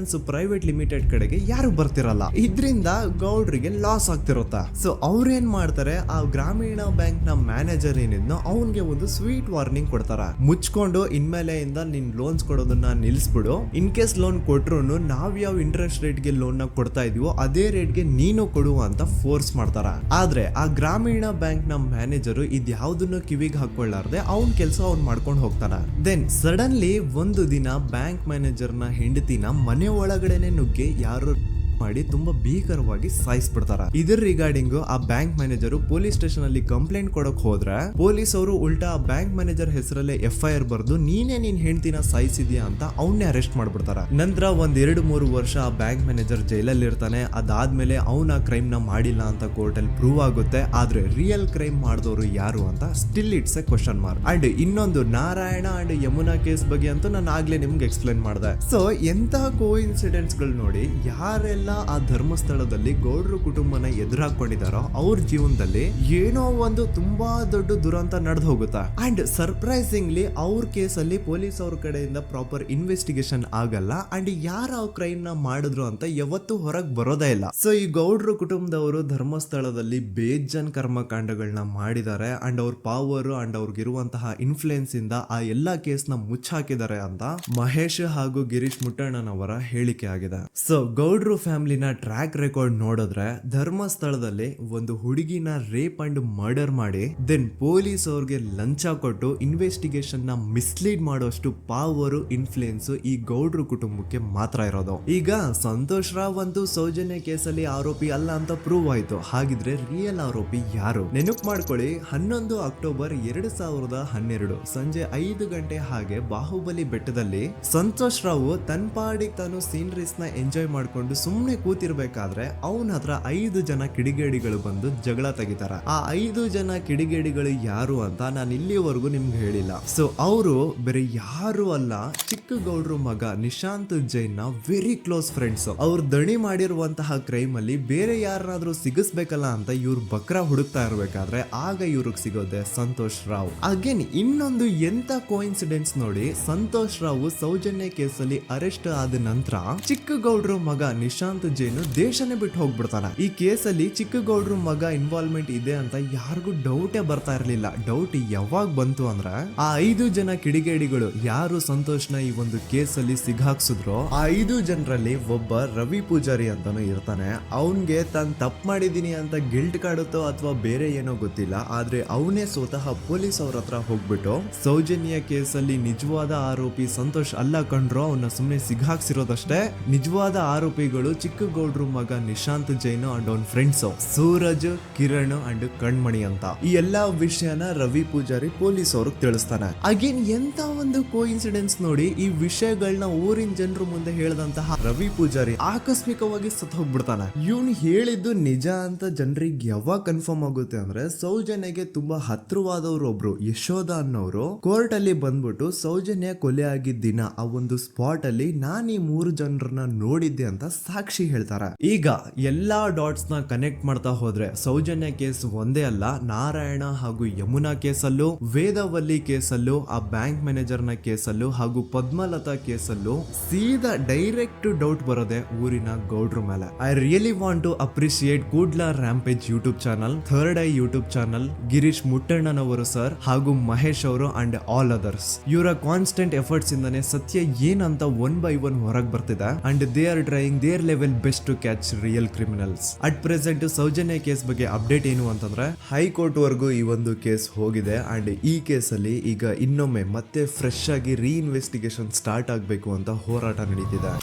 ಪ್ರೈವೇಟ್ ಲಿಮಿಟೆಡ್ ಕಡೆಗೆ ಯಾರು ಬರ್ತಿರಲ್ಲ. ಇದ್ರಿಂದ ಗೌಡ್ರಿಗೆ ಲಾಸ್ ಆಗ್ತಿರುತ್ತ. ಸೊ ಅವ್ರೇನ್ ಮಾಡ್ತಾರೆ, ಆ ಗ್ರಾಮೀಣ ಬ್ಯಾಂಕ್ ನ ಮ್ಯಾನೇಜರ್ ಏನಿದ್ನೋ ಅವನ್ಗೆ ಒಂದು ಸ್ವೀಟ್ ವಾರ್ನಿಂಗ್ ಕೊಡ್ತಾರ. ಮುಚ್ಕೊಂಡು ಇನ್ಮೇಲೆಯಿಂದ ನಿನ್ ಲೋನ್ಸ್ ಕೊಡೋದನ್ನ ನಿಲ್ಸ್ಬಿಡು. ಇನ್ ಕೇಸ್ ಲೋನ್ ಕೊಟ್ರು ನಾವ್ ಯಾವ ಇಂಟ್ರೆಸ್ಟ್ ರೇಟ್ ಗೆ ಲೋನ್ ನ ಕೊಡ್ತಾ ಇದೀವೋ ಅದೇ ರೇಟ್ ಗೆ ನೀನು ಕೊಡು ಅಂತ ಫೋರ್ಸ್ ಮಾಡ್ತಾರ. ಆದ್ರೆ ಆ ಗ್ರಾಮೀಣ ಬ್ಯಾಂಕ್ ನ ಮ್ಯಾನೇಜರು ಇದ್ಯಾವುದನ್ನು ಕಿವಿಗೆ ಹಾಕೊಳ್ಳಾರ್ದೆ ಅವನ್ ಕೆಲಸ ಅವ್ನ್ ಮಾಡ್ಕೊಂಡು ಹೋಗ್ತಾನ. ದೆನ್ ಸಡನ್ಲಿ ಒಂದು ದಿನ ಬ್ಯಾಂಕ್ ಮ್ಯಾನೇಜರ್ ನ ಹೆಂಡತಿನ ಮನೆ ಒಳಗಡೆನೆ ನುಗ್ಗಿ ಯಾರು ಮಾಡಿ ತುಂಬಾ ಭೀಕರವಾಗಿ ಸಾಯಿಸ್ಬಿಡ್ತಾರ. ಇದ್ರ ರಿಗಾರ್ಡಿಂಗ್ ಆ ಬ್ಯಾಂಕ್ ಮ್ಯಾನೇಜರ್ ಪೊಲೀಸ್ ಸ್ಟೇಷನ್ ಅಲ್ಲಿ ಕಂಪ್ಲೇಂಟ್ ಕೊಡಕ್ ಹೋದ್ರೆ ಪೊಲೀಸ್ ಅವರು ಉಲ್ಟಾ ಆ ಬ್ಯಾಂಕ್ ಮ್ಯಾನೇಜರ್ ಹೆಸರಲ್ಲೇ FIR ಬರ್ದು ನೀನೇ ನಿನ್ ಹೆಂಡತಿನ ಸಾಯಿಸಿದ್ಯಾ ಅಂತ ಅವನ್ನೇ ಅರೆಸ್ಟ್ ಮಾಡ್ಬಿಡ್ತಾರ. ನಂತರ 1-2-3 ವರ್ಷ ಆ ಬ್ಯಾಂಕ್ ಮ್ಯಾನೇಜರ್ ಜೈಲಲ್ಲಿ ಇರ್ತಾನೆ. ಅದಾದ್ಮೇಲೆ ಅವನ ಕ್ರೈಮ್ ನ ಮಾಡಿಲ್ಲ ಅಂತ ಕೋರ್ಟ್ ಅಲ್ಲಿ ಪ್ರೂವ್ ಆಗುತ್ತೆ. ಆದ್ರೆ ರಿಯಲ್ ಕ್ರೈಮ್ ಮಾಡಿದವರು ಯಾರು ಅಂತ still it's A question mark. And ಇನ್ನೊಂದು ನಾರಾಯಣ ಅಂಡ್ ಯಮುನಾ ಕೇಸ್ ಬಗ್ಗೆ ಅಂತೂ ನಾನು ಆಗ್ಲೇ ನಿಮ್ಗೆ ಎಕ್ಸ್ಪ್ಲೇನ್ ಮಾಡಿದೆ. ಸೊ ಎಂತ ಕೋಇನ್ಸಿಡೆಂಟ್ಸ್ ಗಳು ನೋಡಿ, ಯಾರೆಲ್ಲ ಆ ಧರ್ಮಸ್ಥಳದಲ್ಲಿ ಗೌಡ್ರು ಕುಟುಂಬನ ಎದುರಾಕೊಂಡಿದಾರೋ ಅವ್ರ ಜೀವನದಲ್ಲಿ ಏನೋ ಒಂದು ತುಂಬಾ ದೊಡ್ಡ ದುರಂತ ನಡೆದು ಹೋಗುತ್ತಾ. ಅಂಡ್ ಸರ್ಪ್ರೈಸಿಂಗ್ಲಿ ಅವ್ರ ಕೇಸಲ್ಲಿ ಪೊಲೀಸ್ ಅವ್ರ ಕಡೆಯಿಂದ ಪ್ರಾಪರ್ ಇನ್ವೆಸ್ಟಿಗೇಷನ್ ಆಗಲ್ಲ. ಅಂಡ್ ಯಾರು ಆ ಕ್ರೈಮ್ ನ ಮಾಡಿದ್ರು ಅಂತ ಯಾವತ್ತೂ ಹೊರಗ್ ಬರೋದೇ ಇಲ್ಲ. ಸೊ ಈ ಗೌಡ್ರು ಕುಟುಂಬದವರು ಧರ್ಮಸ್ಥಳದಲ್ಲಿ ಬೇಜನ್ ಕರ್ಮಕಾಂಡಗಳನ್ನ ಮಾಡಿದ್ದಾರೆ. ಅಂಡ್ ಅವ್ರ ಪವರ್ ಅಂಡ್ ಅವ್ರಿಗಿರುವಂತಹ ಇನ್ಫ್ಲೂಯೆನ್ಸ್ ಇಂದ ಆ ಎಲ್ಲಾ ಕೇಸ್ ನ ಮುಚ್ಚಾಕಿದ್ದಾರೆ ಅಂತ ಮಹೇಶ್ ಹಾಗೂ ಗಿರೀಶ್ ಮುಟ್ಟಣ್ಣನವರ ಹೇಳಿಕೆ ಆಗಿದೆ. ಸೊ ಗೌಡ್ರು ಫ್ಯಾಮಿಲಿನ ಟ್ರ್ಯಾಕ್ ರೆಕಾರ್ಡ್ ನೋಡಿದ್ರೆ ಧರ್ಮಸ್ಥಳದಲ್ಲಿ ಒಂದು ಹುಡುಗಿನ ರೇಪ್ ಅಂಡ್ ಮರ್ಡರ್ ಮಾಡಿ ದೆನ್ ಪೊಲೀಸ್ ಅವ್ರಿಗೆ ಲಂಚ ಕೊಟ್ಟು ಇನ್ವೆಸ್ಟಿಗೇಷನ್ ನ ಮಿಸ್ಲೀಡ್ ಮಾಡೋಷ್ಟು ಪವರ್ ಇನ್ಫ್ಲೂಯೆನ್ಸ್ ಈ ಗೌಡ್ರು ಕುಟುಂಬಕ್ಕೆ ಮಾತ್ರ ಇರೋದು. ಈಗ ಸಂತೋಷ್ ರಾವ್ ಅಂತೂ ಸೌಜನ್ಯ ಕೇಸಲ್ಲಿ ಆರೋಪಿ ಅಲ್ಲ ಅಂತ ಪ್ರೂವ್ ಆಯ್ತು. ಹಾಗಿದ್ರೆ ರಿಯಲ್ ಆರೋಪಿ ಯಾರು? ನೆನಪು ಮಾಡ್ಕೊಳ್ಳಿ, 11 ಅಕ್ಟೋಬರ್ 2012 ಸಂಜೆ 5 ಗಂಟೆ ಹಾಗೆ ಬಾಹುಬಲಿ ಬೆಟ್ಟದಲ್ಲಿ ಸಂತೋಷ್ ರಾವ್ ತನ್ನ ಪಾಡಿಗೆ ತಾನು ಸೀನರೀಸ್ ನ ಎಂಜಾಯ್ ಮಾಡ್ಕೊಂಡು ಸುಮ್ನೆ ಕೂತಿರ್ಬೇಕಾದ್ರೆ ಅವನ ಹತ್ರ 5 ಜನ ಕಿಡಿಗೇಡಿಗಳು ಬಂದು ಜಗಳ ತೆಗಿತಾರ. ಆ 5 ಜನ ಕಿಡಿಗೇಡಿಗಳು ಯಾರು ಅಂತ ನಾನು ಇಲ್ಲಿವರೆಗೂ ನಿಮ್ಗೆ ಹೇಳಿಲ್ಲ. ಸೊ ಅವರು ಬೇರೆ ಯಾರು ಅಲ್ಲ, ಚಿಕ್ಕ ಗೌಡ್ರು ಮಗ ನಿಶಾಂತ್ ಜೈನ್ ನ ವೆರಿ ಕ್ಲೋಸ್ ಫ್ರೆಂಡ್ಸ್. ಅವ್ರು ದಣಿ ಮಾಡಿರುವಂತಹ ಕ್ರೈಮ್ ಅಲ್ಲಿ ಬೇರೆ ಯಾರನ್ನಾದ್ರೂ ಸಿಗಿಸ್ಬೇಕಲ್ಲ ಅಂತ ಇವ್ರು ಬಕ್ರ ಹುಡುಕ್ತಾ ಇರ್ಬೇಕಾದ್ರೆ ಆಗ ಇವ್ರಿಗೆ ಸಿಗೋದೆ ಸಂತೋಷ್ ರಾವ್. ಅಗೇನ್ ಇನ್ನೊಂದು ಎಂತ ಕೋಇನ್ಸಿಡೆನ್ಸ್ ನೋಡಿ, ಸಂತೋಷ್ ರಾವ್ ಸೌಜನ್ಯ ಕೇಸಲ್ಲಿ ಅರೆಸ್ಟ್ ಆದ ನಂತರ ಚಿಕ್ಕ ಗೌಡ್ರು ಮಗ ನಿಶಾಂತ್ ಜೈನ್ ದೇಶನೇ ಬಿಟ್ಟು ಹೋಗ್ಬಿಡ್ತಾನ. ಈ ಕೇಸಲ್ಲಿ ಚಿಕ್ಕ ಗೌಡ್ರು ಮಗ ಇನ್ವಾಲ್ವ್ಮೆಂಟ್ ಇದೆ ಅಂತ ಯಾರಿಗೂ ಡೌಟೇ ಬರ್ತಾ ಇರ್ಲಿಲ್ಲ. ಡೌಟ್ ಯಾವಾಗ ಬಂತು ಅಂದ್ರೆ ಆ 5 ಜನ ಕಿಡಿಗೇಡಿಗಳು ಯಾರು ಸಂತೋಷ್ನ ಈ ಒಂದು ಕೇಸಲ್ಲಿ ಸಿಗಾಕ್ಸಿದ್ರು ಆ 5 ಜನರಲ್ಲಿ ಒಬ್ಬ ರವಿ ಪೂಜಾರಿ ಅಂತಾನು ಇರ್ತಾನೆ. ಅವನ್ಗೆ ತಾನು ತಪ್ಪು ಮಾಡಿದೀನಿ ಅಂತ ಗಿಲ್ಟ್ ಕಾಡುತ್ತೋ ಅಥವಾ ಬೇರೆ ಏನೋ ಗೊತ್ತಿಲ್ಲ, ಆದ್ರೆ ಅವನೇ ಸ್ವತಃ ಪೊಲೀಸ್ ಅವ್ರ ಹತ್ರ ಹೋಗ್ಬಿಟ್ಟು ಸೌಜನ್ಯ ಕೇಸಲ್ಲಿ ನಿಜವಾದ ಆರೋಪಿ ಸಂತೋಷ್ ಅಲ್ಲ ಕಂಡ್ರು, ಅವನ್ನ ಸುಮ್ನೆ ಸಿಗಾಕ್ಸಿರೋದಷ್ಟೇ, ನಿಜವಾದ ಆರೋಪಿಗಳು ಚಿಕ್ಕ ಗೌಡ್ರು ಮಗ ನಿಶಾಂತ್ ಜೈನ್ ಅಂಡ್ ಅವನ್ ಫ್ರೆಂಡ್ಸ್ ಸೂರಜ್, ಕಿರಣ್ ಅಂಡ್ ಕಣ್ಮಣಿ ಅಂತ. ಈ ಎಲ್ಲಾ ವಿಷಯನ ರವಿ ಪೂಜಾರಿ ಪೊಲೀಸ್ ಅವ್ರಿಗೆ ತಿಳಿಸ್ತಾನೆ. ಅಗೇನ್ ಎಂತ ಒಂದು ಕೋಇನ್ಸಿಡೆನ್ಸ್ ನೋಡಿ, ಈ ವಿಷಯಗಳನ್ನ ಊರಿನ ಜನರು ಮುಂದೆ ಹೇಳಿದಂತಹ ರವಿ ಪೂಜಾರಿ ಆಕಸ್ಮಿಕವಾಗಿ ಸತ್ತು ಹೋಗ್ಬಿಡ್ತಾನೆ. ಇವನು ಹೇಳಿದ್ದು ನಿಜ ಅಂತ ಜನರಿಗೆ ಯಾವಾಗ ಕನ್ಫರ್ಮ್ ಆಗುತ್ತೆ ಅಂದ್ರೆ ಸೌಜನ್ಯಗೆ ತುಂಬಾ ಹತ್ರವಾದವ್ರು ಒಬ್ರು ಯಶೋಧ ಅನ್ನೋರು ಕೋರ್ಟ್ ಅಲ್ಲಿ ಬಂದ್ಬಿಟ್ಟು ಸೌಜನ್ಯ ಕೊಲೆ ಆಗಿದ್ದ ದಿನ ಆ ಒಂದು ಸ್ಪಾಟ್ ಅಲ್ಲಿ ನಾನು ಈ 3 ಜನರನ್ನ ನೋಡಿದ್ದೆ ಅಂತ ಸಾಕ್ಷಿ ಹೇಳ್ತಾರೆ. ಈಗ ಎಲ್ಲಾ ಡಾಟ್ಸ್ ನ ಕನೆಕ್ಟ್ ಮಾಡ್ತಾ ಹೋದ್ರೆ ಸೌಜನ್ಯ ಕೇಸ್ ಒಂದೇ ಅಲ್ಲ, ನಾರಾಯಣ ಹಾಗೂ ಯಮುನಾ ಕೇಸಲ್ಲೂ, ವೇದವಲ್ಲಿ ಕೇಸಲ್ಲೂ, ಆ ಬ್ಯಾಂಕ್ ಮ್ಯಾನೇಜರ್ ನ ಕೇಸಲ್ಲೂ ಹಾಗೂ ಪದ್ಮಲತಾ ಕೇಸಲ್ಲೂ ಸೀದಾ ಡೈರೆಕ್ಟ್ ಡೌಟ್ ಬರೋದೆ ಊರಿನ ಗೌಡ್ರ ಮೇಲೆ. I really want to appreciate Kudla rampage YouTube channel, third eye YouTube channel, Girish ಮುಟ್ಟಣ್ಣನವರು ಸರ್ ಹಾಗೂ ಮಹೇಶ್ ಅವರು ಅಂಡ್ ಆಲ್ ಅದರ್ಸ್. ಇವರ ಕಾನ್ಸ್ಟೆಂಟ್ ಎಫರ್ಟ್ಸ್ ಇಂದಾನೆ ಸತ್ಯ ಏನಂತ 1 by 1 ಹೊರಗೆ ಬರ್ತಿದೆ and they are trying their level best to catch real criminals. At present Sowjanya case ಬಗ್ಗೆ ಅಪ್ಡೇಟ್ ಏನು ಅಂತಂದ್ರೆ ಹೈಕೋರ್ಟ್ ವರೆಗೂ ಈ ಒಂದು ಕೇಸ್ ಹೋಗಿದೆ ಅಂಡ್ ಈ ಕೇಸಲ್ಲಿ ಈಗ ಇನ್ನೊಮ್ಮೆ ಮತ್ತೆ ಫ್ರೆಶ್ ಆಗಿ ರೀಇನ್ವೆಸ್ಟಿಗೇಷನ್ ಸ್ಟಾರ್ಟ್ ಆಗಬೇಕು ಅಂತ ಹೋರಾಟ ನಡೀತಿದೆ.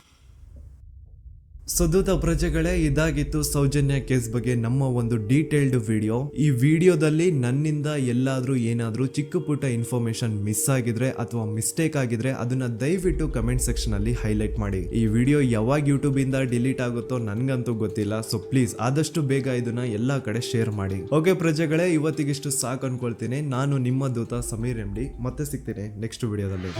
ಸುದೂತ ಪ್ರಜೆಗಳೇ, ಇದಾಗಿತ್ತು ಸೌಜನ್ಯ ಕೇಸ್ ಬಗ್ಗೆ ನಮ್ಮ ಒಂದು ಡೀಟೇಲ್ಡ್ ವಿಡಿಯೋ. ಈ ವಿಡಿಯೋದಲ್ಲಿ ನನ್ನಿಂದ ಎಲ್ಲಾದ್ರೂ ಏನಾದ್ರೂ ಚಿಕ್ಕ ಪುಟ್ಟ ಇನ್ಫಾರ್ಮೇಶನ್ ಮಿಸ್ ಆಗಿದ್ರೆ ಅಥವಾ ಮಿಸ್ಟೇಕ್ ಆಗಿದ್ರೆ ಅದನ್ನ ದಯವಿಟ್ಟು ಕಮೆಂಟ್ ಸೆಕ್ಷನ್ ಅಲ್ಲಿ ಹೈಲೈಟ್ ಮಾಡಿ. ಈ ವಿಡಿಯೋ ಯಾವಾಗ ಯೂಟ್ಯೂಬ್ ಇಂದ ಡಿಲೀಟ್ ಆಗುತ್ತೋ ನನ್ಗಂತೂ ಗೊತ್ತಿಲ್ಲ. ಸೊ ಪ್ಲೀಸ್ ಆದಷ್ಟು ಬೇಗ ಇದನ್ನ ಎಲ್ಲಾ ಕಡೆ ಶೇರ್ ಮಾಡಿ. ಓಕೆ ಪ್ರಜೆಗಳೇ, ಇವತ್ತಿಗಿಷ್ಟು ಸಾಕು ಅನ್ಕೊಳ್ತೀನಿ. ನಾನು ನಿಮ್ಮ ದೂತ ಸಮೀರ್ MD. ಮತ್ತೆ ಸಿಗ್ತೀನಿ ನೆಕ್ಸ್ಟ್ ವಿಡಿಯೋದಲ್ಲಿ.